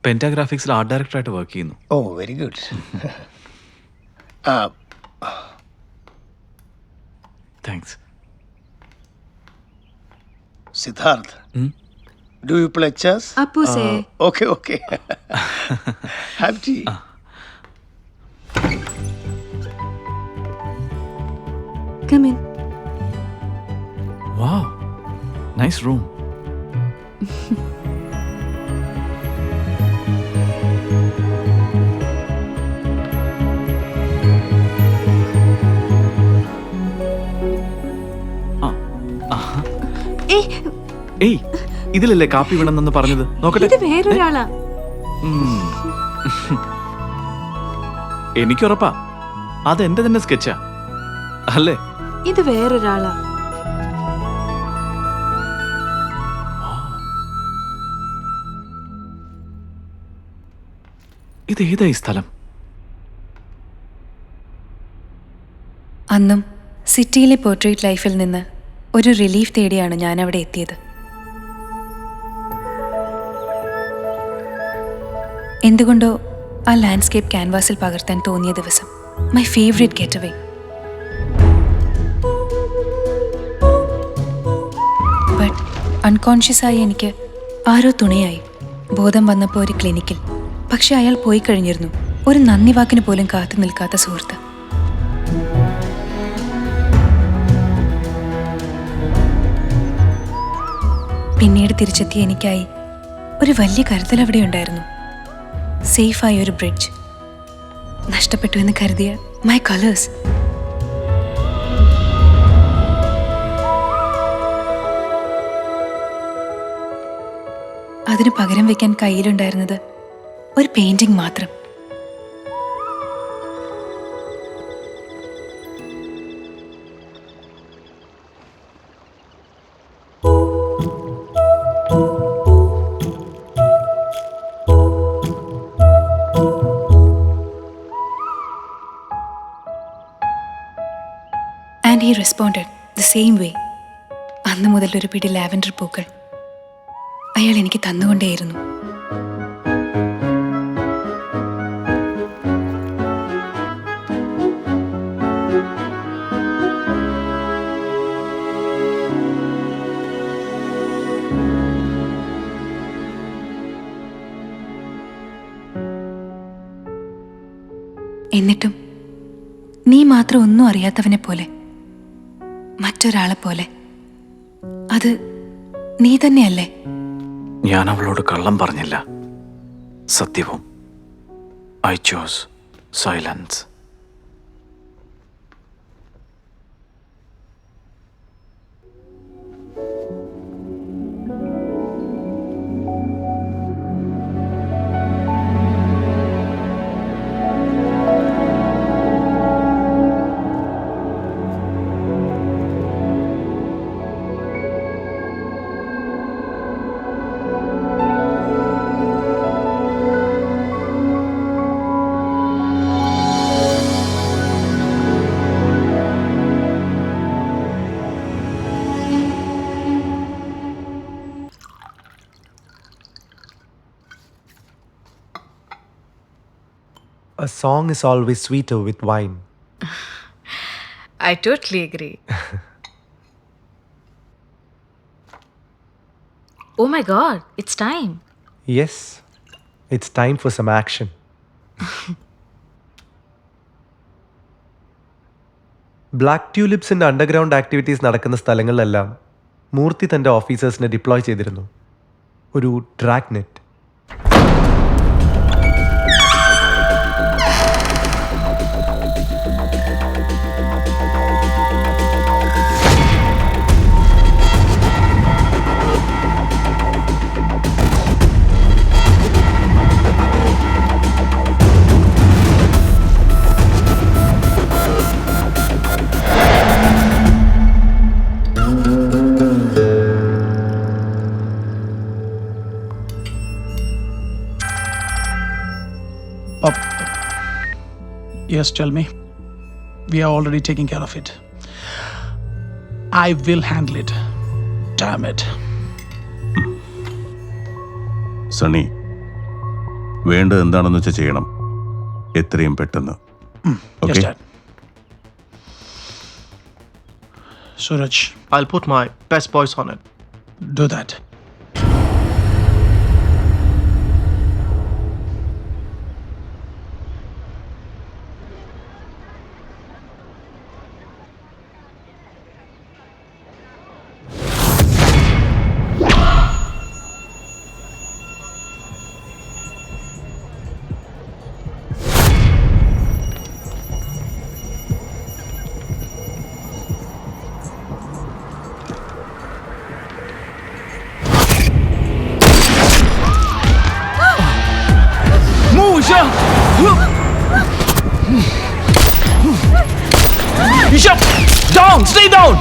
പെന്റാഗ്രാഫിക്സിൽ ആർട്ട് ഡയറക്ടറായിട്ട് വർക്ക് ചെയ്യുന്നു. Oh, very good. Thanks. Siddharth, do you play chess? Appuse. Okay, okay. Have tea. Come in. Wow. Nice room. ഏയ്, ഇതിലല്ലേ കാപ്പി വേണമെന്ന് പറഞ്ഞത്? നോക്കട്ടെ. ഇത് വേറൊരാളാ. എനിക്കുറപ്പാ അതെന്റെ തന്നെ സ്കെച്ചാ അല്ലേ? ഇത് വേറൊരാളാ. ഇത് ഏതായി സ്ഥലം? അന്നും സിറ്റിയിലെ പോർട്രേറ്റ് ലൈഫിൽ നിന്ന് ഒരു റിലീഫ് തേടിയാണ് ഞാൻ അവിടെ എത്തിയത്. എന്തുകൊണ്ടോ ആ ലാൻഡ്സ്കേപ്പ് ക്യാൻവാസിൽ പകർത്താൻ തോന്നിയ ദിവസം, മൈ ഫേവറേറ്റ് ഗെറ്റ്-അവേ. ബട്ട് അൺകോൺഷ്യസായി എനിക്ക് ആരോ തുണയായി. ബോധം വന്നപ്പോൾ ഒരു ക്ലിനിക്കിൽ. പക്ഷെ അയാൾ പോയി കഴിഞ്ഞിരുന്നു. ഒരു നന്ദി വാക്കിന് പോലും കാത്തു നിൽക്കാത്ത സുഹൃത്ത്. പിന്നീട് തിരിച്ചെത്തിയ എനിക്കായി ഒരു വലിയ കരുതൽ അവിടെ ഉണ്ടായിരുന്നു. സേഫായ ഒരു ബ്രിഡ്ജ്. നഷ്ടപ്പെട്ടു എന്ന് കരുതിയ മൈ കളേഴ്സ്. അതിന് പകരം വെക്കാൻ കയ്യിലുണ്ടായിരുന്നത് ഒരു പെയിന്റിംഗ് മാത്രം. And he responded the same way. അന്ന് മുതൽ ഒരു പിടി ലാവൻഡർ പൂക്കൾ അയാൾ എനിക്ക് തന്നുകൊണ്ടേയിരുന്നു. എന്നിട്ടും നീ മാത്രം ഒന്നും അറിയാത്തവനെ പോലെ, മറ്റൊരാളെ പോലെ. അത് നീ തന്നെയല്ലേ? ഞാൻ അവളോട് കള്ളം പറഞ്ഞില്ല, സത്യവും. I chose silence. A song is always sweeter with wine. I totally agree. Oh my god, it's time. Yes, it's time for some action. Black ട്യൂലിപ്സിൻ്റെ അണ്ടർഗ്രൗണ്ട് ആക്ടിവിറ്റീസ് നടക്കുന്ന സ്ഥലങ്ങളിലെല്ലാം മൂർത്തി തൻ്റെ ഓഫീസേഴ്സിനെ ഡിപ്ലോയ് ചെയ്തിരുന്നു. ഒരു drag net. Yes, tell me. We are already taking care of it. I will handle it. Damn it. Sunny, വേണ്ടത് എന്താണെന്ന് വെച്ചാൽ ചെയ്യണം, എത്രയും പെട്ടെന്ന്. Yes, Dad. Suraj, I'll put my best voice on it. do that. Isha! Down! Stay down!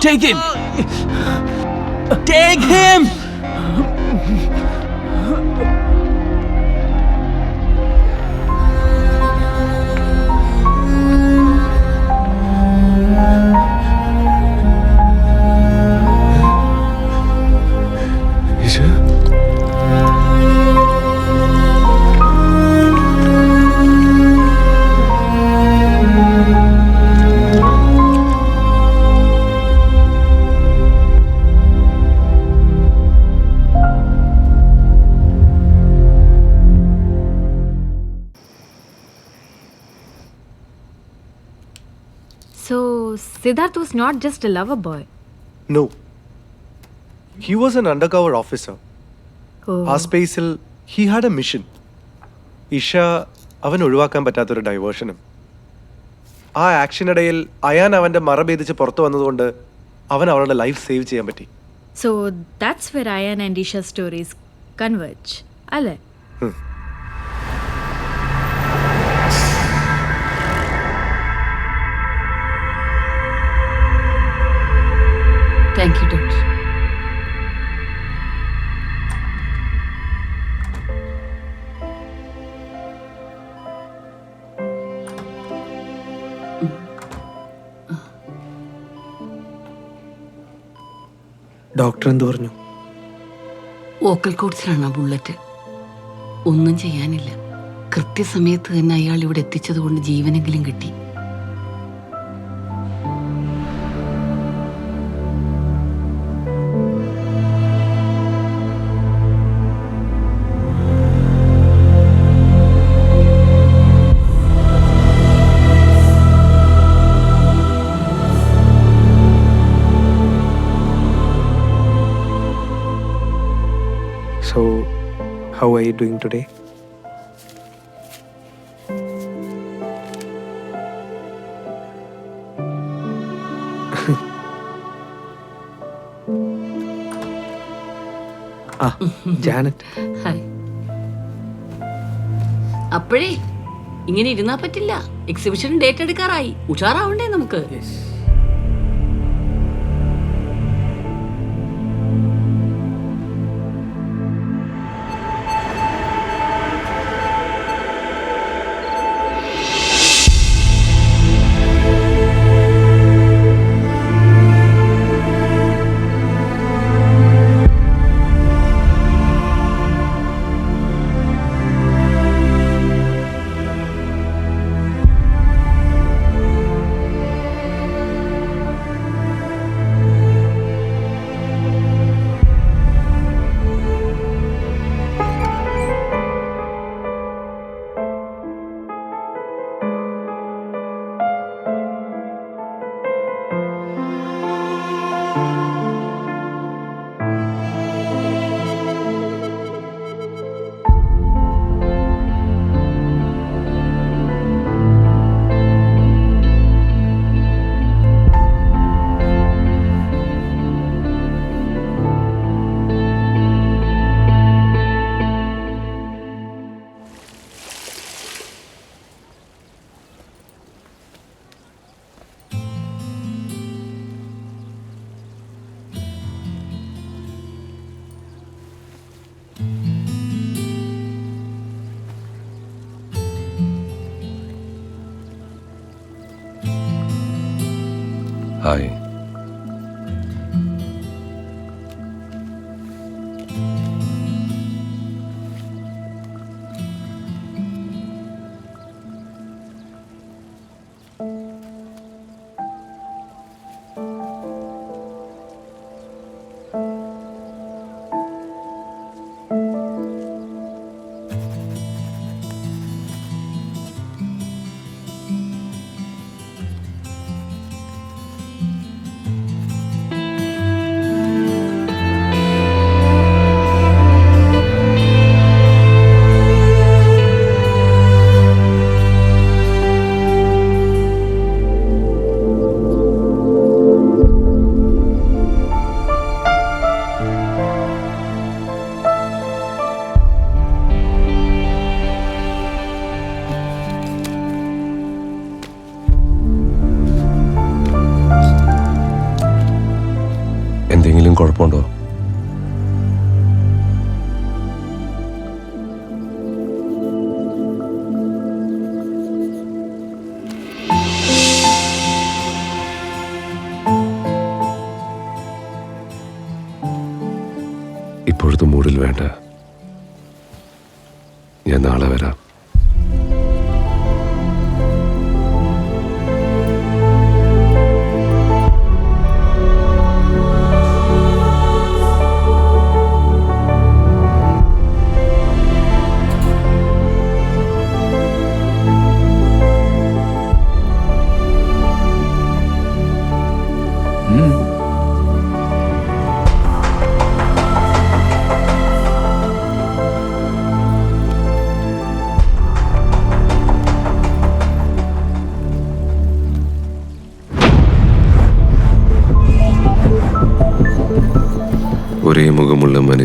Take him! Take him! So, Siddharth was not just a lover boy. No. He was an undercover officer. ആ സ്പേസിൽ he had A mission. Isha അവൻ ഒഴിവാക്കാൻ പറ്റാത്തൊരു ഡൈവേർഷനും. ആ ആക്ഷനിടയിൽ അയാൻ അവൻ്റെ മറ ഭേദിച്ച് പുറത്തു വന്നതുകൊണ്ട് അവൻ അവളുടെ ലൈഫ് സേവ് ചെയ്യാൻ പറ്റി. So that's where Ayan and Isha's stories converge. അല്ലേ? Thank you doctor. ഡോക്ടർ എന്ത് പറഞ്ഞു? വോക്കൽ കോഡ്സിലാണ് ആ ബുള്ളറ്റ്. ഒന്നും ചെയ്യാനില്ല. കൃത്യസമയത്ത് തന്നെ അയാൾ ഇവിടെ എത്തിച്ചത് കൊണ്ട് ജീവനെങ്കിലും കിട്ടി. So, how are you doing today? Janet. Hi. അപ്പോഴേ ഇങ്ങനെ ഇരുന്നാ പറ്റില്ല. Exhibition date എടുക്കാറായി. ഉഷാറാവണ്ടേ നമുക്ക്? ഹായ്. എന്തെങ്കിലും കുഴപ്പമുണ്ടോ? ഇപ്പോഴത്തെ മൂഡിൽ വേണ്ട. ഞാൻ നാളെ വരാം.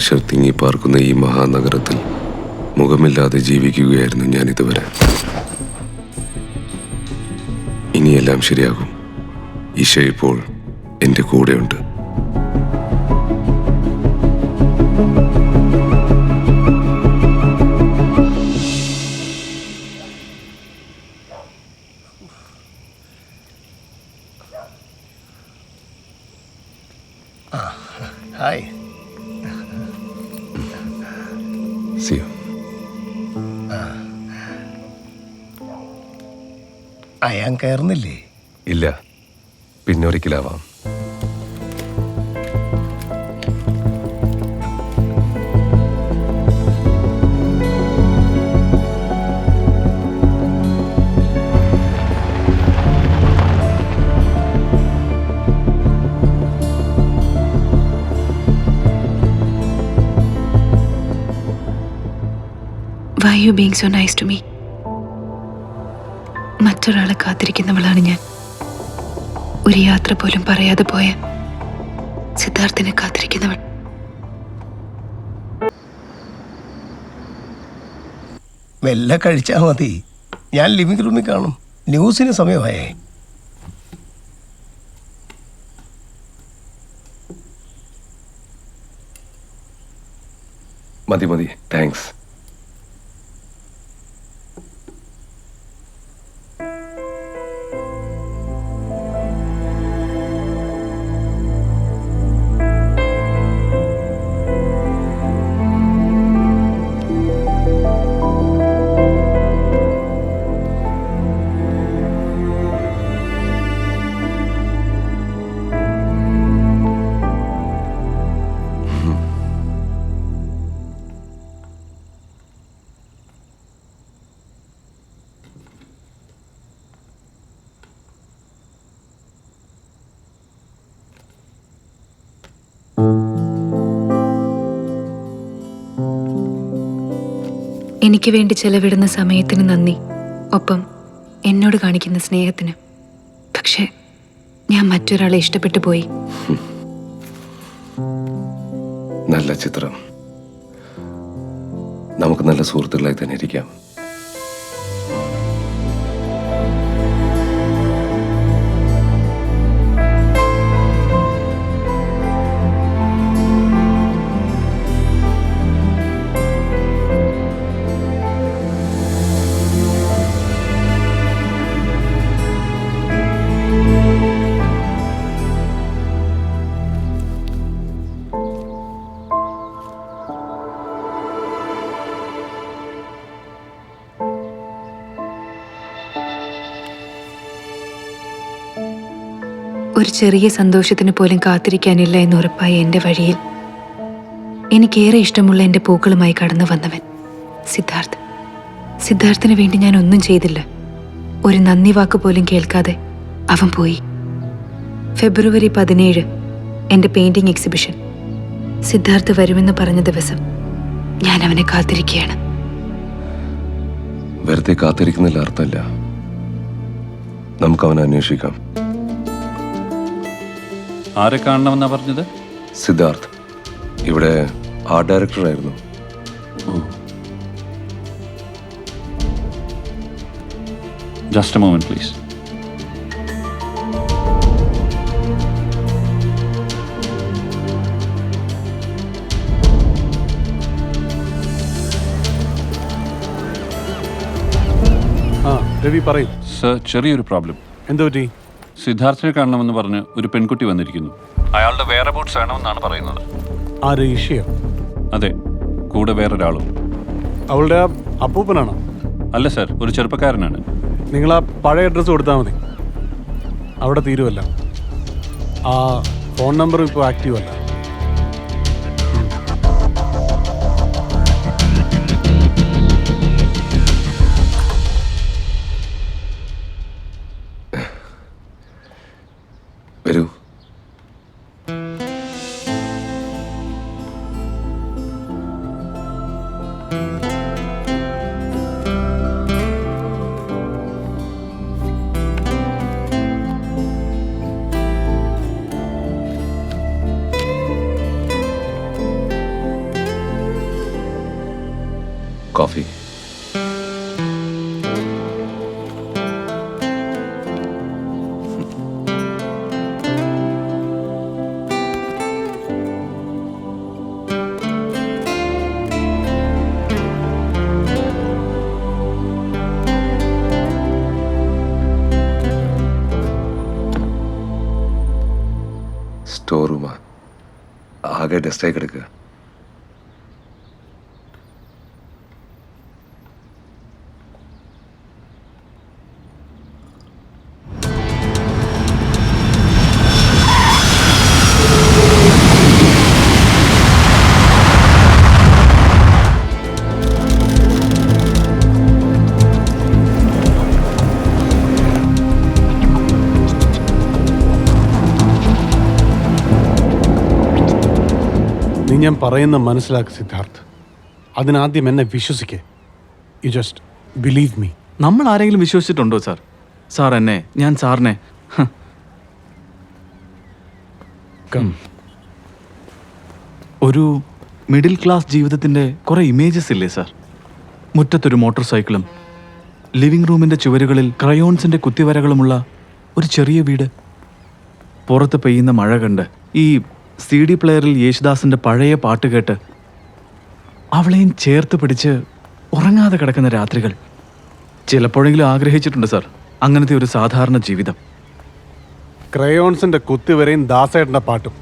മനുഷ്യർ തിങ്ങിപ്പാർക്കുന്ന ഈ മഹാനഗരത്തിൽ മുഖമില്ലാതെ ജീവിക്കുകയായിരുന്നു ഞാൻ ഇതുവരെ. ഇനിയെല്ലാം ശരിയാകും. ഈശ ഇപ്പോൾ എൻ്റെ കൂടെയുണ്ട്. ഹായ്. See you. അയാൻ കയറുന്നില്ലേ? ഇല്ല, പിന്നെ ഒരിക്കലാവാം. Why are you being so nice to me? മറ്റൊരാളെ കാത്തിരിക്കുന്നവളാണ് ഞാൻ. ഒരു യാത്ര പോലും പറയാതെ പോയ സിദ്ധാർത്ഥിനെ കാത്തിരിക്കുന്നവൾ. മെല്ലെ കഴിച്ചാ മതി. ഞാൻ ലിവിംഗ് റൂമിൽ കാണും. ന്യൂസിന് സമയമായേ. മതി മതി, താങ്ക്സ്. എനിക്ക് വേണ്ടി ചെലവിടുന്ന സമയത്തിന് നന്ദി, ഒപ്പം എന്നോട് കാണിക്കുന്ന സ്നേഹത്തിന്. പക്ഷേ ഞാൻ മറ്റൊരാളെ ഇഷ്ടപ്പെട്ടു പോയി. നല്ല ചിത്രം. നമുക്ക് നല്ല സുഹൃത്തുക്കളായി തന്നെ ഇരിക്കാം. ഒരു ചെറിയ സന്തോഷത്തിന് പോലും കാത്തിരിക്കാനില്ല എന്നുറപ്പായ എൻ്റെ വഴിയിൽ എനിക്കേറെ ഇഷ്ടമുള്ള എൻ്റെ പൂക്കളുമായി കടന്നു വന്നവൻ സിദ്ധാർത്ഥ്. സിദ്ധാർത്ഥിന് വേണ്ടി ഞാൻ ഒന്നും ചെയ്തില്ല. ഒരു നന്ദി വാക്ക് പോലും കേൾക്കാതെ അവൻ പോയി. ഫെബ്രുവരി 17 എൻ്റെ പെയിന്റിംഗ് എക്സിബിഷൻ. സിദ്ധാർത്ഥ് വരുമെന്ന് പറഞ്ഞ ദിവസം ഞാൻ അവനെ കാത്തിരിക്കുകയാണ്. വെറുതെ കാത്തിരിക്കുന്നതിൽ അർത്ഥമില്ല. നമുക്ക് അവനെ അന്വേഷിക്കാം. ആരെ കാണണമെന്നാ പറഞ്ഞത്? സിദ്ധാർത്ഥ് ഇവിടെ ആർട്ട് ഡയറക്ടറായിരുന്നു. Just a moment please. ആ രവി പറയും. സർ, ചെറിയൊരു പ്രോബ്ലം. എന്തു പറ്റി? സിദ്ധാർത്ഥിനെ കാണണമെന്ന് പറഞ്ഞ് ഒരു പെൺകുട്ടി വന്നിരിക്കുന്നു. അയാളുടെ വേറെ ബോട്ട്സ് വേണമെന്നാണ് പറയുന്നത്. ആര്? ഈശയോ? അതെ, കൂടെ വേറൊരാളും. അവളുടെ അപ്പൂപ്പനാണോ? അല്ല സർ, ഒരു ചെറുപ്പക്കാരനാണ്. നിങ്ങൾ ആ പഴയ അഡ്രസ്സ് കൊടുത്താൽ മതി, അവിടെ തീരുമല്ല. ആ ഫോൺ നമ്പർ ഇപ്പോൾ ആക്റ്റീവ് അല്ല. വരൂ. കോഫി. സ്റ്റോർ റൂമാ, ആകെ ഡസ്റ്റായി കിടക്കുക. നീ ഞാൻ പറയുന്ന മനസ്സിലാക്ക് സിദ്ധാർത്ഥ്. അതിനാദ്യം എന്നെ വിശ്വസിക്കേ. You just believe me. നമ്മൾ ആരെങ്കിലും വിശ്വസിച്ചിട്ടുണ്ടോ സാർ? സാർ എന്നെ, ഞാൻ സാറിനെ. ഒരു മിഡിൽ ക്ലാസ് ജീവിതത്തിൻ്റെ കുറേ ഇമേജസ് ഇല്ലേ സാർ? മുറ്റത്തൊരു മോട്ടോർ സൈക്കിളും ലിവിംഗ് റൂമിൻ്റെ ചുവരുകളിൽ ക്രയോൺസിൻ്റെ കുത്തിവരകളുമുള്ള ഒരു ചെറിയ വീട്. പുറത്ത് പെയ്യുന്ന മഴ കണ്ട് ഈ CD പ്ലെയറിൽ യേശുദാസിൻ്റെ പഴയ പാട്ട് കേട്ട് അവളെയും ചേർത്ത് പിടിച്ച് ഉറങ്ങാതെ കിടക്കുന്ന രാത്രികൾ. ചിലപ്പോഴെങ്കിലും ആഗ്രഹിച്ചിട്ടുണ്ട് സാർ അങ്ങനത്തെ ഒരു സാധാരണ ജീവിതം. ക്രയോൺസിന്റെ കുത്തിവരെയും ദാസേട്ടന്റെ പാട്ടും.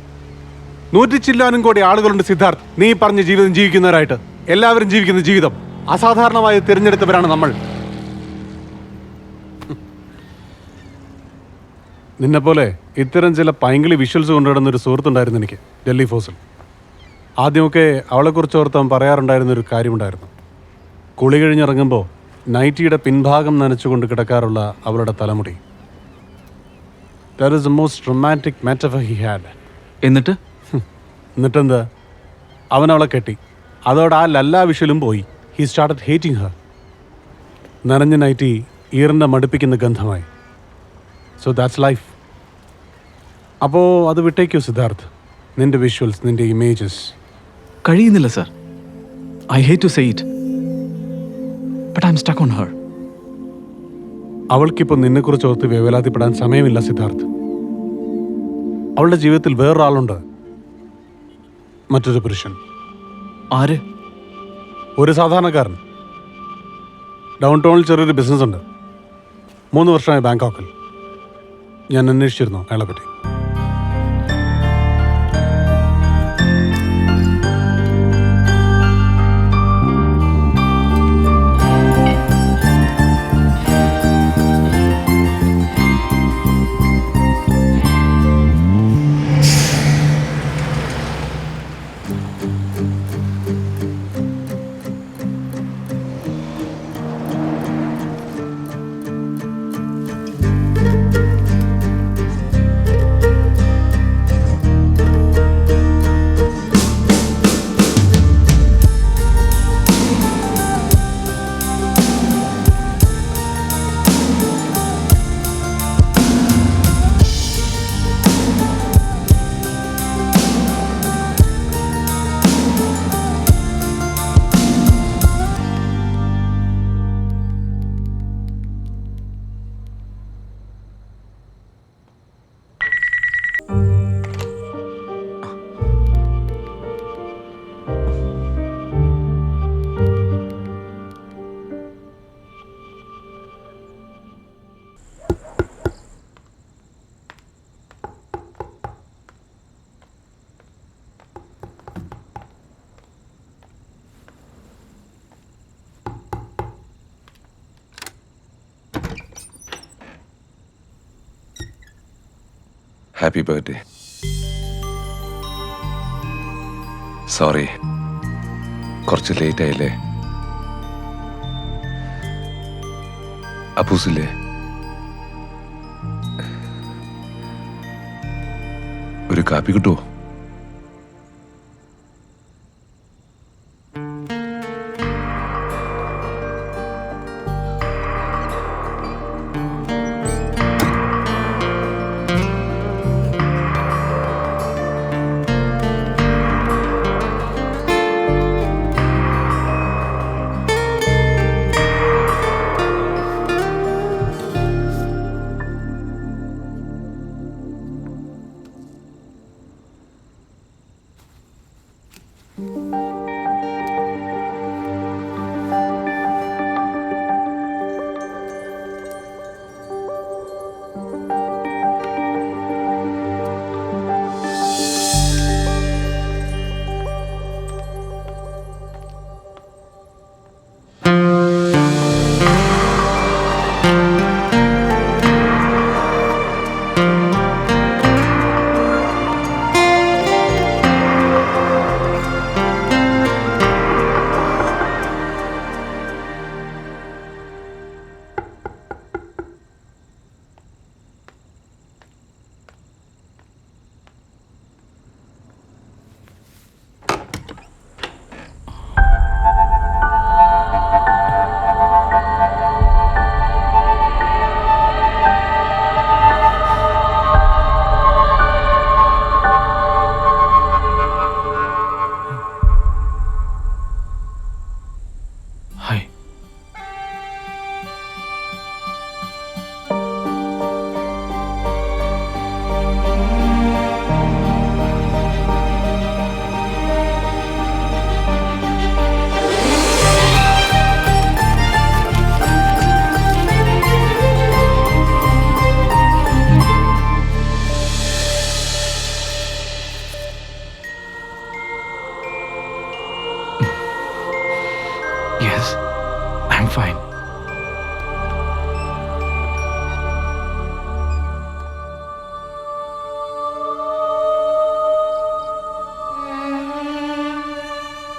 100 ചില്ലാനും കോടി ആളുകളുണ്ട് സിദ്ധാർത്ഥ് നീ പറഞ്ഞ ജീവിതം ജീവിക്കുന്നവരായിട്ട്. എല്ലാവരും ജീവിക്കുന്ന ജീവിതം അസാധാരണമായി തിരഞ്ഞെടുത്തവരാണ് നമ്മൾ. നിന്നെപ്പോലെ ഇത്തരം ചില പൈങ്കിളി വിഷ്വൽസ് കൊണ്ടുവരുന്ന ഒരു സുഹൃത്തുണ്ടായിരുന്നു എനിക്ക് ഡൽഹി ഫോസിൽ. ആദ്യമൊക്കെ അവളെക്കുറിച്ച് ഓർത്ത് അവൻ പറയാറുണ്ടായിരുന്നൊരു കാര്യമുണ്ടായിരുന്നു. കുളി കഴിഞ്ഞിറങ്ങുമ്പോൾ നൈറ്റിയുടെ പിൻഭാഗം നനച്ചുകൊണ്ട് കിടക്കാറുള്ള അവളുടെ തലമുടി. That is the most romantic metaphor he had. എന്നിട്ടെന്താ, അവൻ അവളെ കെട്ടി. അതോടെ ആ ലല്ലാ വിഷ്വലും പോയി. He started hating her. നനഞ്ഞ നൈറ്റി ഈറിൻ്റെ മടുപ്പിക്കുന്ന ഗന്ധമായി. So that's life. അപ്പോൾ അത് വിട്ടേക്കോ സിദ്ധാർത്ഥ്. നിന്റെ വിഷ്വൽസ്, നിന്റെ ഇമേജസ്. കഴിയുന്നില്ല sir. I hate to say it, but I am stuck on her. അവൾക്കിപ്പോൾ നിന്നെക്കുറിച്ച് ഓർത്ത് വേവലാതിപ്പെടാൻ സമയമില്ല സിദ്ധാർത്ഥ്. അവളുടെ ജീവിതത്തിൽ വേറൊരാളുണ്ട്, മറ്റൊരു പുരുഷൻ. ആര്? ഒരു സാധാരണക്കാരൻ. ഡൗൺ ടൗണിൽ ചെറിയൊരു ബിസിനസ് ഉണ്ട്. 3 വർഷമായി ബാങ്കോക്കിൽ. ഞാൻ അന്വേഷിച്ചിരുന്നു അയാളെ പറ്റി. Happy birthday. സോറി, കുറച്ച് ലേറ്റ് ആയില്ലേ? അപ്പൂസില്ലേ? ഒരു കാപ്പി കിട്ടുമോ?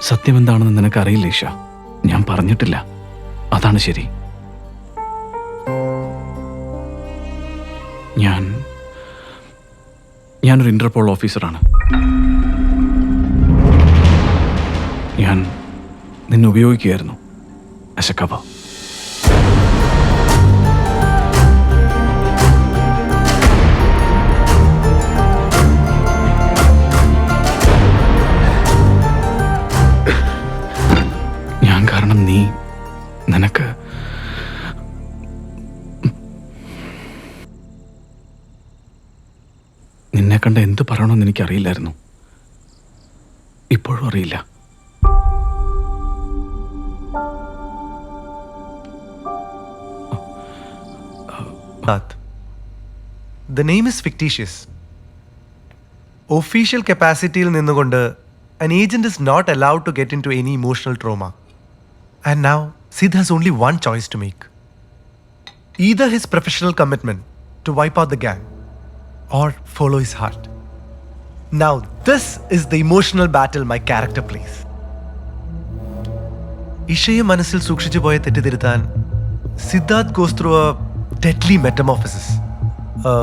സത്യം എന്താണെന്ന് നിനക്കറിയില്ല ഈശ. ഞാൻ പറഞ്ഞിട്ടില്ല, അതാണ് ശരി. ഞാനൊരു ഇന്റർപോൾ ഓഫീസറാണ്. ഞാൻ നിന്നെ ഉപയോഗിക്കുകയായിരുന്നു ആസ് എ കവർ. ഞാൻ കാരണം നിനക്ക് നിന്നെ കണ്ട എന്ത് പറയണമെന്ന് എനിക്കറിയില്ലായിരുന്നു. ഇപ്പോഴും അറിയില്ല. The name is fictitious. Official capacity il ninnukondu an agent is not allowed to get into any emotional trauma. And now Sid has only one choice to make. Either his professional commitment to wipe out the gang or follow his heart. Now this is the emotional battle my character plays. Ishaye manasil സൂക്ഷിച്ചു പോയ തെറ്റ് തിരുത്താൻ Siddharth goes through a deadly metamorphosis, a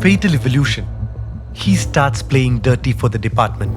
fatal evolution. He starts playing dirty for the department.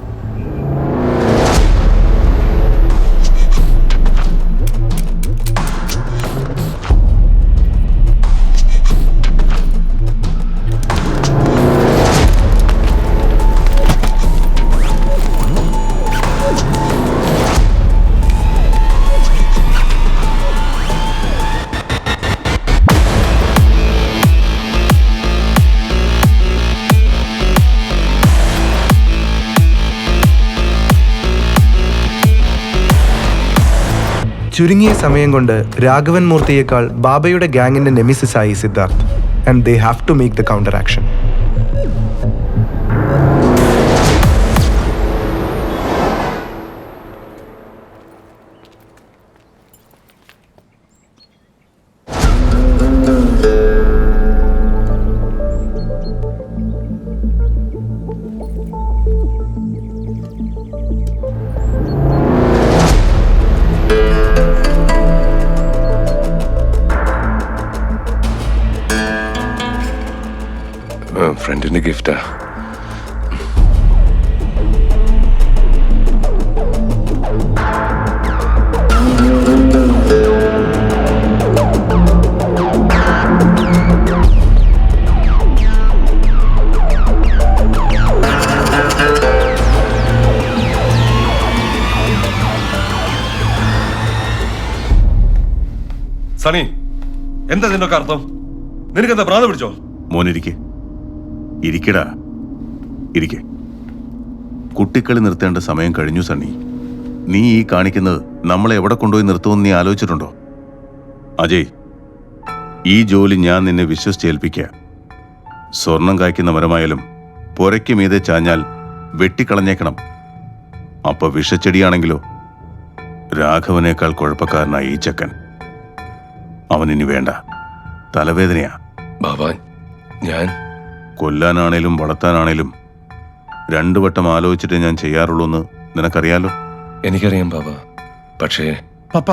ചുരുങ്ങിയ സമയം കൊണ്ട് രാഘവൻ മൂർത്തിയേക്കാൾ ബാബയുടെ ഗാങ്ങിന്റെ നെമിസിസായി Siddharth. And they have to make the counter action. ഫ്രണ്ടിന്റെ ഗിഫ്റ്റാ. സണി, എന്താ നിന്നൊക്കെ അർത്ഥം? നിനക്കെന്താ പ്രാന്ത് പിടിച്ചോ? മോനിരിക്കെ ഇരിക്കടാ, ഇരിക്കെ. കുട്ടിക്കളി നിർത്തേണ്ട സമയം കഴിഞ്ഞു സണ്ണി. നീ ഈ കാണിക്കുന്നത് നമ്മളെ എവിടെ കൊണ്ടുപോയി നിർത്തുമെന്ന് നീ ആലോചിച്ചിട്ടുണ്ടോ? അജയ്, ഈ ജോലി ഞാൻ നിന്നെ വിശ്വസിച്ചേൽപ്പിക്കുക. സ്വർണം കായ്ക്കുന്ന മരമായാലും പുരയ്ക്ക് മീതെ ചാഞ്ഞാൽ വെട്ടിക്കളഞ്ഞേക്കണം. അപ്പൊ വിഷച്ചെടിയാണെങ്കിലോ രാഘവനേക്കാൾ കുഴപ്പക്കാരനായി ഈ ചക്കൻ. അവനിനി വേണ്ട, തലവേദനയാ. ബാബാ, ഞാൻ കൊല്ലാനാണേലും വളർത്താനാണേലും 2 വട്ടം ആലോചിച്ചിട്ടേ ഞാൻ ചെയ്യാറുള്ളൂ എന്ന് നിനക്കറിയാലോ. എനിക്കറിയാം ബാബാ, പക്ഷേ പപ്പ,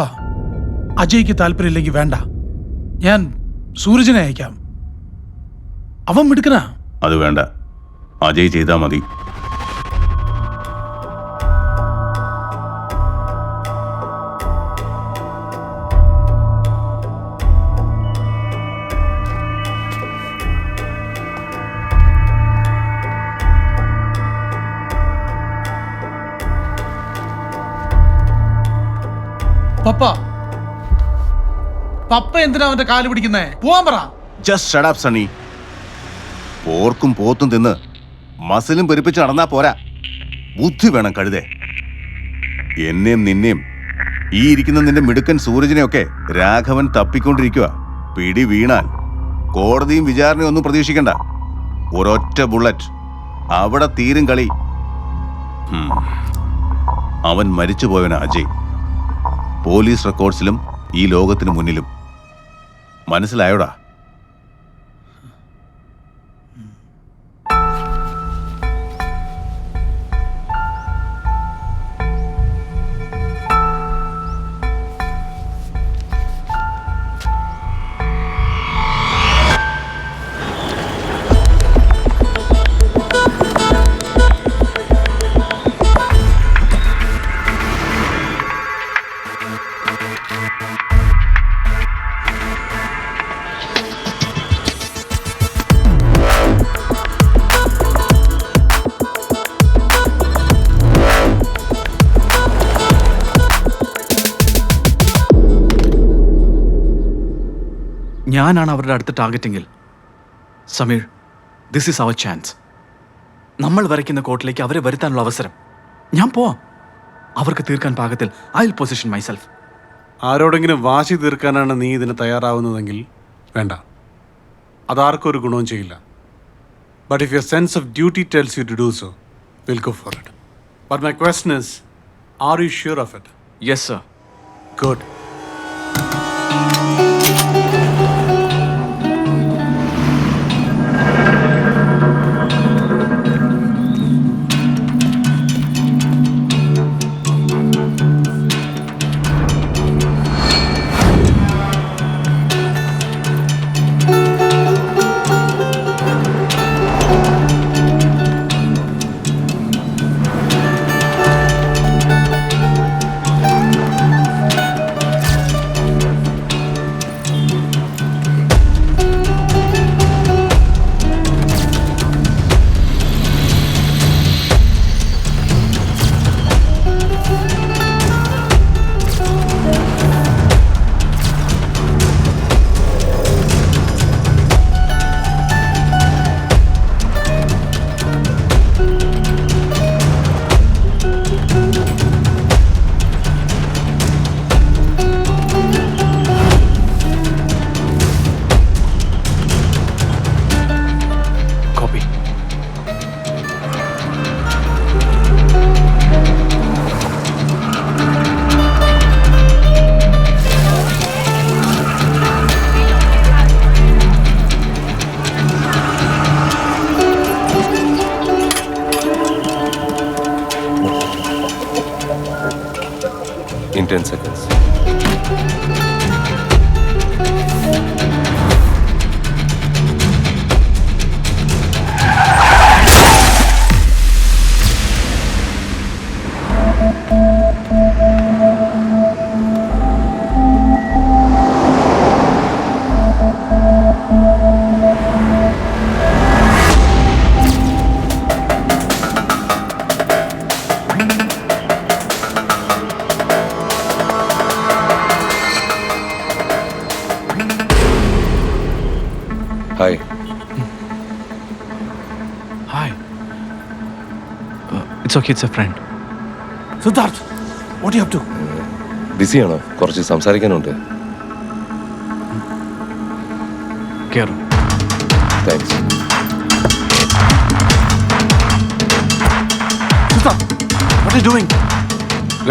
അജയ്ക്ക് താല്പര്യമില്ലെങ്കിൽ വേണ്ട. ഞാൻ സൂരജിനെ അയക്കാം. അവൻ മിടുക്കനാ. അത് വേണ്ട, അജയ് ചെയ്താൽ മതി. പപ്പ, പപ്പ എന്തിനാ അവന്റെ കാല് പിടിക്കുന്നേ? പോവാൻ പറ. Just shut up Sunny. പോർക്കും പോത്തും തിന്ന് മസിലും പെരുപ്പിച്ച് നടന്നാ പോരാ, ബുദ്ധി വേണം കഴുതേ. എന്നെയും നിന്നെയും ഈ ഇരിക്കുന്ന നിന്റെ മിടുക്കൻ സൂരജിനെയൊക്കെ രാഘവൻ തപ്പിക്കൊണ്ടിരിക്കുക. പിടി വീണാൽ കോടതിയും വിചാരണയും ഒന്നും പ്രതീക്ഷിക്കണ്ട. ഒരൊറ്റ ബുള്ളറ്റ്, അവിടെ തീരും കളി. അവൻ മരിച്ചുപോയവനാ അജയ്. പോലീസ് റെക്കോർഡ്സിലും ഈ ലോകത്തിന് മുന്നിലും. മനസ്സിലായോടാ? ഞാനാണ് അവരുടെ അടുത്ത ടാർഗറ്റിങ്ങിൽ, Sameer, this is our chance. നമ്മൾ വരയ്ക്കുന്ന കോട്ടിലേക്ക് അവരെ വരുത്താനുള്ള അവസരം. ഞാൻ പോവാം. അവർക്ക് തീർക്കാൻ പാകത്തിൽ ഐ വിൽ പൊസിഷൻ മൈസെൽഫ്. ആരോടെങ്കിലും വാശി തീർക്കാനാണ് നീ ഇതിന് തയ്യാറാവുന്നതെങ്കിൽ വേണ്ട, അതാർക്കും ഒരു ഗുണവും ചെയ്യില്ല. But if your sense of duty tells you to do so, will go for it. But my question is, are you sure of it? Yes sir. Good. In 10 seconds. Hi. Hi. It's okay, it's a friend. Siddharth, what do you have to? ബിസിയാണോ? കുറച്ച് സംസാരിക്കാനുണ്ട്. കേറും. Thanks. Siddharth, what are you doing?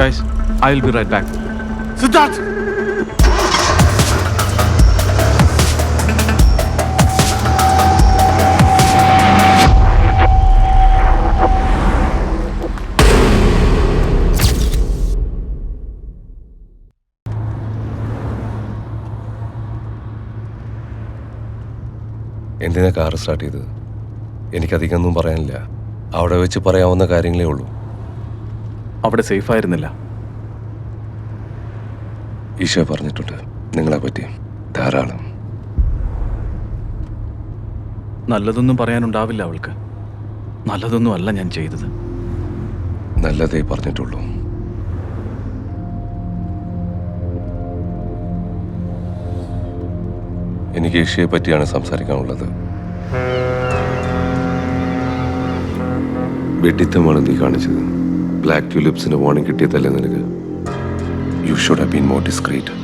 Guys, I will be right back. Siddharth! എന്തിനാ car start ചെയ്തത്? എനിക്കധികമൊന്നും പറയാനില്ല. അവിടെ വെച്ച് പറയാവുന്ന കാര്യങ്ങളേ ഉള്ളൂ. അവിടെ സേഫ് ആയിരുന്നില്ല. ഈശോ പറഞ്ഞിട്ടുണ്ട് നിങ്ങളെപ്പറ്റി ധാരാളം. നല്ലതൊന്നും പറയാനുണ്ടാവില്ല അവൾക്ക്. നല്ലതൊന്നും അല്ല ഞാൻ ചെയ്തത്. നല്ലതേ പറഞ്ഞിട്ടുള്ളൂ. എനിക്ക് ഈശോയെ പറ്റിയാണ് സംസാരിക്കാനുള്ളത്. വെഡിത്തമാണ് നീ കാണിച്ചത്. ബ്ലാക്ക് ട്യൂലിപ്സിന് വാർണിംഗ് കിട്ടിയതല്ലേ നിനക്ക്? You should have been more discrete.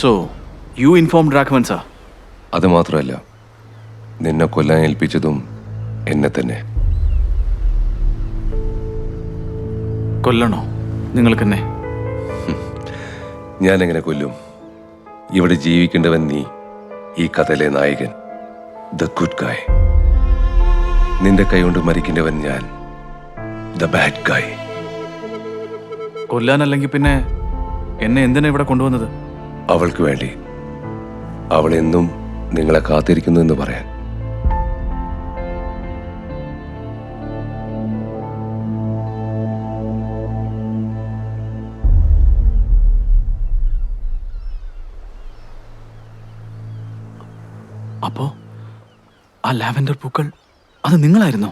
So, you informed Raghavan sir? അത് മാത്രമല്ല, നിന്നെ കൊല്ലാൻ ഏൽപ്പിച്ചതും എന്നെ തന്നെ. കൊല്ലണോ നിങ്ങൾക്കെന്നെ? ഞാൻ എങ്ങനെ കൊല്ലും? ഇവിടെ ജീവിക്കേണ്ടവൻ നീ, ഈ കഥയിലെ നായകൻ, ദ ഗുഡ് ഗായ്. നിന്റെ കൈകൊണ്ട് മരിക്കേണ്ടവൻ ഞാൻ, ദ ബാഡ് ഗായ്. കൊല്ലാനല്ലെങ്കിൽ പിന്നെ എന്നെ എന്തിനാ ഇവിടെ കൊണ്ടുവന്നത്? അവൾക്ക് വേണ്ടി. അവൾ എന്നും നിങ്ങളെ കാത്തിരിക്കുന്നു എന്ന് പറയാൻ. അപ്പോ ആ ലാവൻഡർ പൂക്കൾ അത് നിങ്ങളായിരുന്നോ?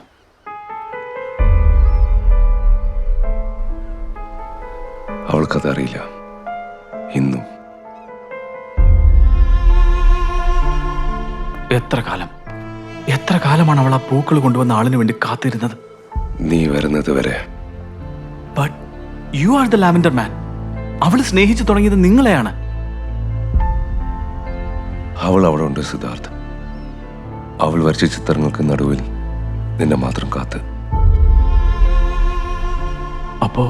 അവൾക്കതറിയില്ല ഇന്നും. എത്ര കാലമാണ് അവൾ ആ പൂക്കൾ കൊണ്ടുവന്ന ആളിന് വേണ്ടി കാത്തിരുന്നത്? നീ വരുന്നത് വരെ. But you are the lavender man. അവൾ സ്നേഹിച്ചു തുടങ്ങിയത് നിങ്ങളെയാണ്. അവൾ അവിടെ ഉണ്ട് സിദ്ധാർത്ഥ്. അവൾ വരച്ച ചിത്രങ്ങൾക്ക് നടുവിൽ നിന്നെ മാത്രം കാത്ത്. അപ്പോ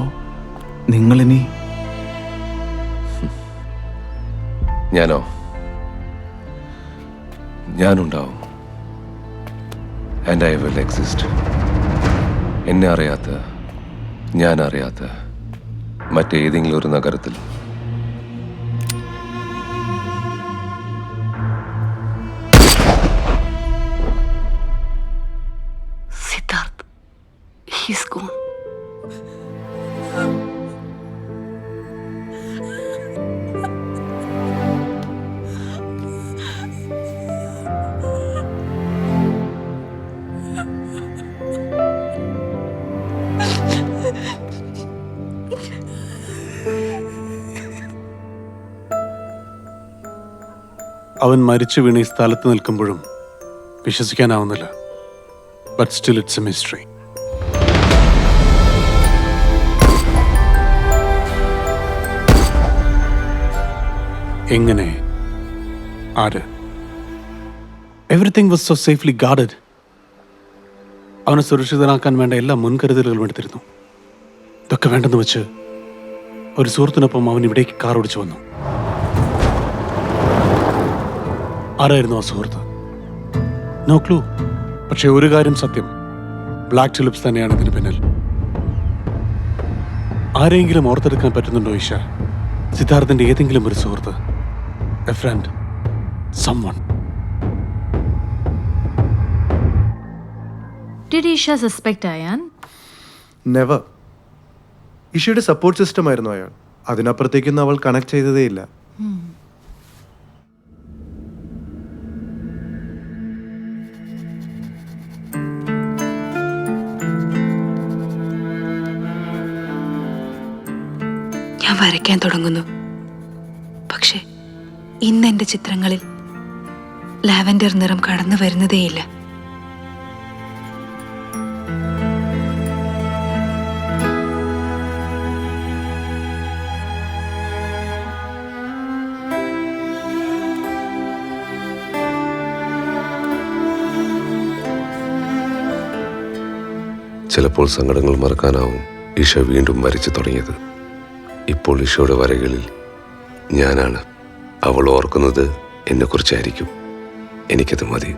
നിങ്ങളിനി? ഞാനുണ്ടാവും. And I will exist. എന്നെ അറിയാത്ത, ഞാൻ അറിയാത്ത മറ്റേതെങ്കിലും ഒരു നഗരത്തിൽ. Siddharth, he's gone. അവൻ മരിച്ചു വീണ ഈ സ്ഥലത്ത് നിൽക്കുമ്പോഴും വിശ്വസിക്കാനാവുന്നില്ല. But still it's a mystery. എങ്ങനെ? ആര്? Everything was so safely guarded. അവനെ സുരക്ഷിതനാക്കാൻ വേണ്ട എല്ലാ മുൻകരുതലുകളും എടുത്തിരുന്നു. ഇതൊക്കെ വേണ്ടെന്ന് വെച്ച് ഒരു സുഹൃത്തിനൊപ്പം അവൻ ഇവിടേക്ക് കാർ ഓടിച്ചു വന്നു. ആരായിരുന്നു ആ സുഹൃത്ത്? No clue. പക്ഷെ ഒരു കാര്യം സത്യം, ബ്ലാക്ക് ടുലിപ്സ് തന്നെയാണ് ഇതിന് പിന്നിൽ. ആരെങ്കിലും ഓർത്തെടുക്കാൻ പറ്റുന്നുണ്ടോ ഈശ? സിദ്ധാർത്ഥിന്റെ ഏതെങ്കിലും ഒരു സുഹൃത്ത്, a friend, someone. Did Isha suspect Ayan? Never. ഇഷയുടെ സപ്പോർട്ട് സിസ്റ്റം ആയിരുന്നു അയാൾ. അതിനപ്പുറത്തേക്കൊന്നും അവൾ കണക്ട് ചെയ്തതേയില്ല. ഞാൻ വരയ്ക്കാൻ തുടങ്ങുന്നു. പക്ഷെ ഇന്ന് എൻ്റെ ചിത്രങ്ങളിൽ ലാവൻഡർ നിറം കടന്നു വരുന്നതേയില്ല. ചിലപ്പോൾ സങ്കടങ്ങൾ മറക്കാനാവും ഇഷ വീണ്ടും വരച്ചു തുടങ്ങിയത്. ഇപ്പോൾ ഇഷയുടെ വരകളിൽ ഞാനാണ്. അവൾ ഓർക്കുന്നത് എന്നെക്കുറിച്ചായിരിക്കും. എനിക്കത് മതി.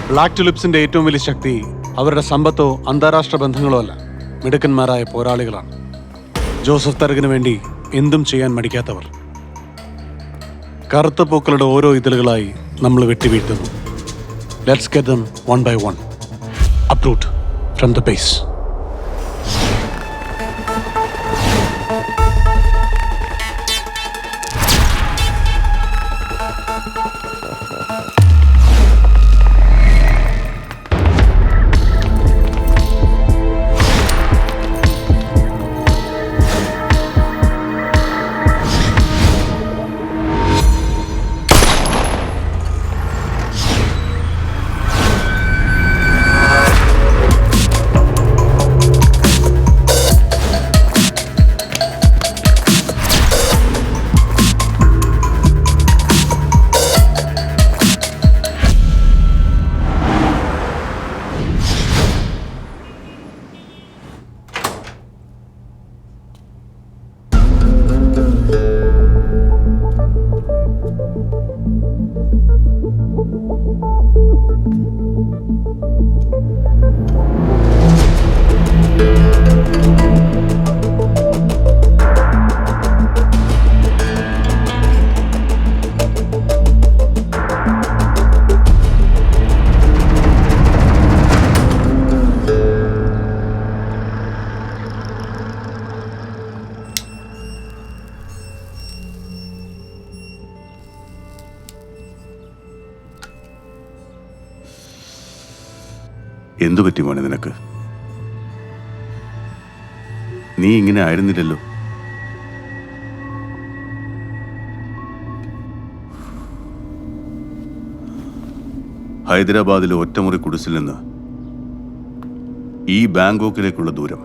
ബ്ലാക്ക് ടുലിപ്സിന്റെ ഏറ്റവും വലിയ ശക്തി അവരുടെ സമ്പത്തോ അന്താരാഷ്ട്ര ബന്ധങ്ങളോ അല്ല, മിടുക്കന്മാരായ പോരാളികളാണ്. ജോസഫ് തരകിന് വേണ്ടി എന്തും ചെയ്യാൻ മടിക്കാത്തവർ. കറുത്ത പൂക്കളുടെ ഓരോ ഇതളുകളായി നമ്മൾ വെട്ടിവീഴ്ത്തുന്നു. Let's get them one by one, uproot from the base. എന്തു പറ്റി മോനെ നിനക്ക്? നീ ഇങ്ങനെ ആയിരുന്നില്ലല്ലോ. ഹൈദരാബാദിലെ ഒറ്റമുറി കുടിസിൽ നിന്ന് ഈ ബാങ്കോക്കിലേക്കുള്ള ദൂരം,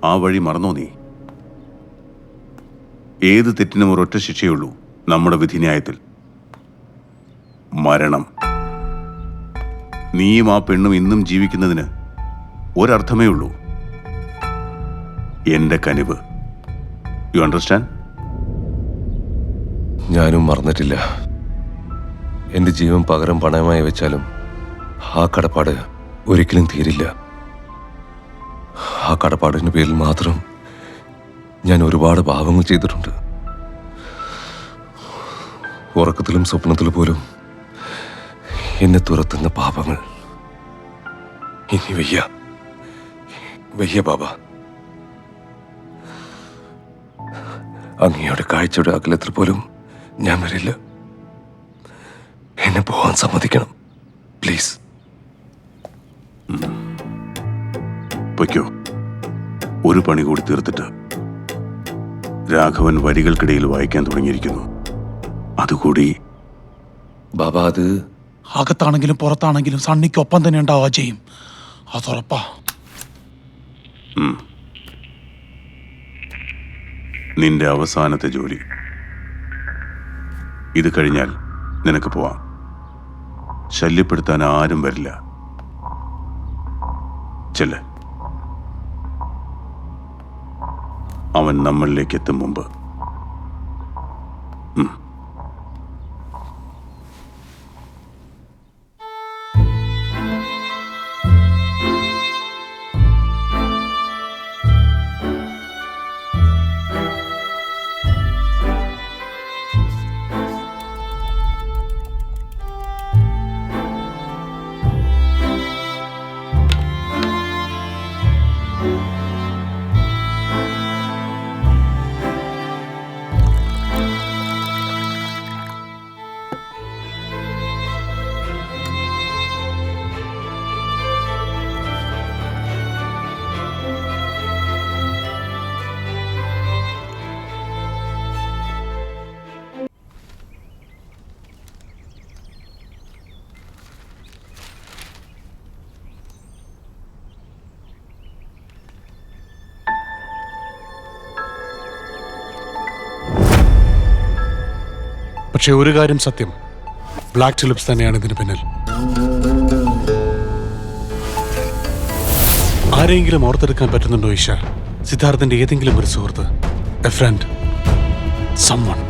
ആ വഴി മറന്നോ നീ? ഏത് തെറ്റിനും ഒരൊറ്റ ശിക്ഷയുള്ളൂ നമ്മുടെ വിധിന്യായത്തിൽ, മരണം. നീയും ആ പെണ്ണും ഇന്നും ജീവിക്കുന്നതിന് ഒരർത്ഥമേ ഉള്ളൂ, എന്റെ കനിവ്. You understand? ഞാനും മറന്നിട്ടില്ല. എൻ്റെ ജീവൻ പകരം പണയമായി വെച്ചാലും ആ കടപ്പാട് ഒരിക്കലും തീരില്ല. ആ കടപ്പാടിൻ്റെ പേരിൽ മാത്രം ഞാൻ ഒരുപാട് പാപങ്ങൾ ചെയ്തിട്ടുണ്ട്. ഉറക്കത്തിലും സ്വപ്നത്തിലും പോലും എന്നെ തുരത്തുന്ന പാപങ്ങൾ. ഇനി വയ്യ ബാബ. അങ്ങയുടെ കാഴ്ചയുടെ അകലത്തിൽ പോലും ഞാൻ വരില്ല. എന്നെ പോകാൻ സമ്മതിക്കണം, പ്ലീസ്. പൊയ്ക്കോ. ഒരു പണി കൂടി തീർത്തിട്ട് രാഘവൻ വരികൾക്കിടയിൽ വായിക്കാൻ തുടങ്ങിയിരിക്കുന്നു. അതുകൂടി ബാബ, അത് അകത്താണെങ്കിലും പുറത്താണെങ്കിലും സണ്ണിക്കൊപ്പം തന്നെ ഉണ്ടാവുക ചെയ്യും, അതുറപ്പാ. നിന്റെ അവസാനത്തെ ജോലി ഇത് കഴിഞ്ഞാൽ നിനക്ക് പോവാം. ശല്യപ്പെടുത്താൻ ആരും വരില്ല. ചെല്ല്. അവൻ നമ്മളിലേക്ക് എത്തും മുമ്പ്. പക്ഷെ ഒരു കാര്യം സത്യം, ബ്ലാക്ക് ടുലിപ്സ് തന്നെയാണ് ഇതിന് പിന്നിൽ. ആരെങ്കിലും ഓർത്തെടുക്കാൻ പറ്റുന്നുണ്ടോ ഈശ? സിദ്ധാർത്ഥന്റെ ഏതെങ്കിലും ഒരു സുഹൃത്ത്, a friend, someone.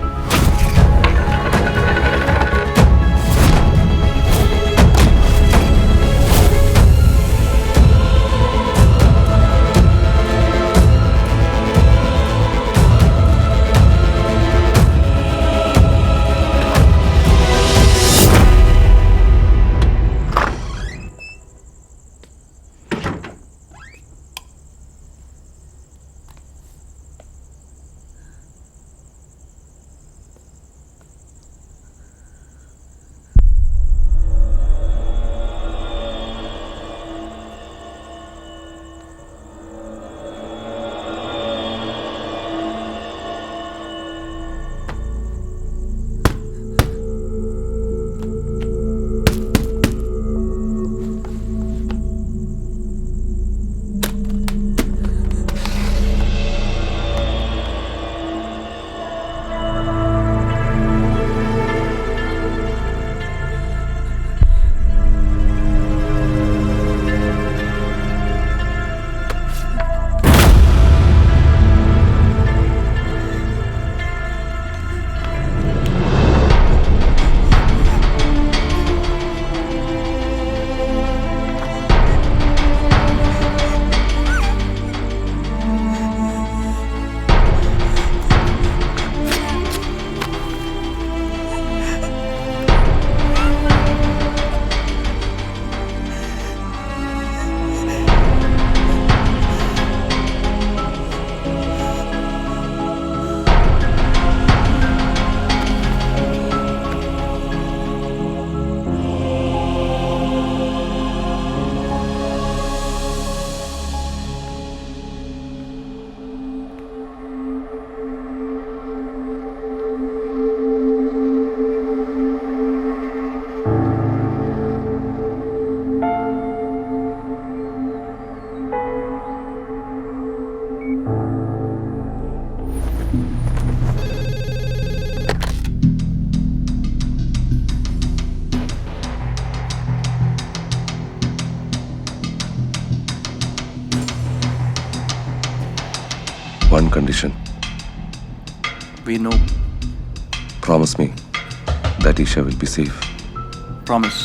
One condition. We know. Promise me that Isha will be safe. Promise.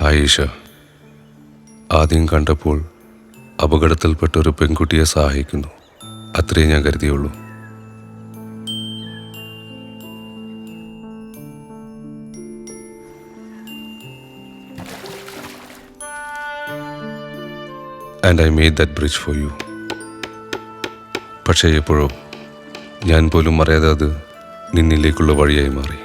Ayesha ആദ്യം കണ്ടപ്പോൾ അപകടത്തിൽപ്പെട്ട ഒരു പെൺകുട്ടിയെ സഹായിക്കുന്നു, അത്രേ ഞാൻ കരുതിയുള്ളൂ. And I made that bridge for you. പക്ഷേ എപ്പോഴോ ഞാൻ പോലും അറിയാതെ അത് നിന്നിലേക്കുള്ള വഴിയായി മാറി.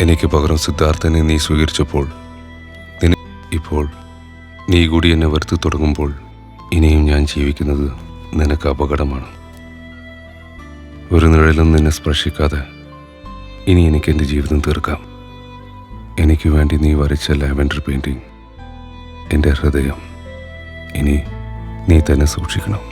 എനിക്ക് പകരം സിദ്ധാർത്ഥനെ നീ സ്വീകരിച്ചപ്പോൾ, ഇപ്പോൾ നീ കൂടി എന്നെ വെറുത്തു തുടങ്ങുമ്പോൾ, ഇനിയും ഞാൻ ജീവിക്കുന്നത് നിനക്ക് അപകടമാണ്. ഒരു നിഴലും നിന്നെ സ്പർശിക്കാതെ ഇനി എനിക്ക് എൻ്റെ ജീവിതം തീർക്കാം. എനിക്ക് വേണ്ടി നീ വരച്ച ലാവൻഡർ പെയിൻറ്റിങ്, എൻ്റെ ഹൃദയം ഇനി നീ തന്നെ സൂക്ഷിക്കണം.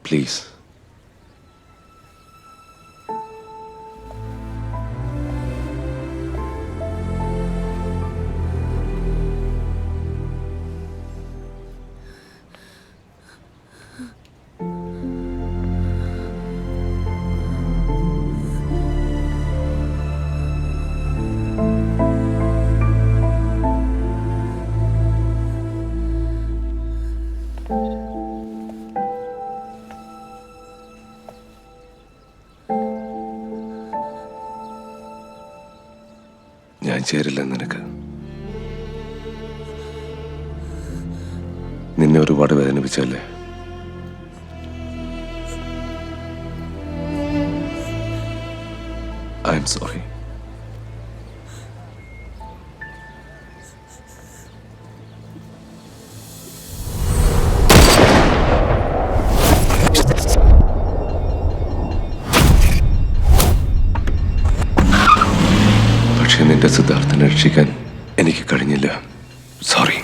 Please. ഞാൻ ചേരില്ല നിനക്ക്. നിന്നെ ഒരുപാട് വേദനിപ്പിച്ചല്ലേ? I am sorry. പക്ഷെ നിന്റെ സിദ്ധാർത്ഥനെ രക്ഷിക്കാൻ എനിക്ക് കഴിഞ്ഞില്ല. സോറി.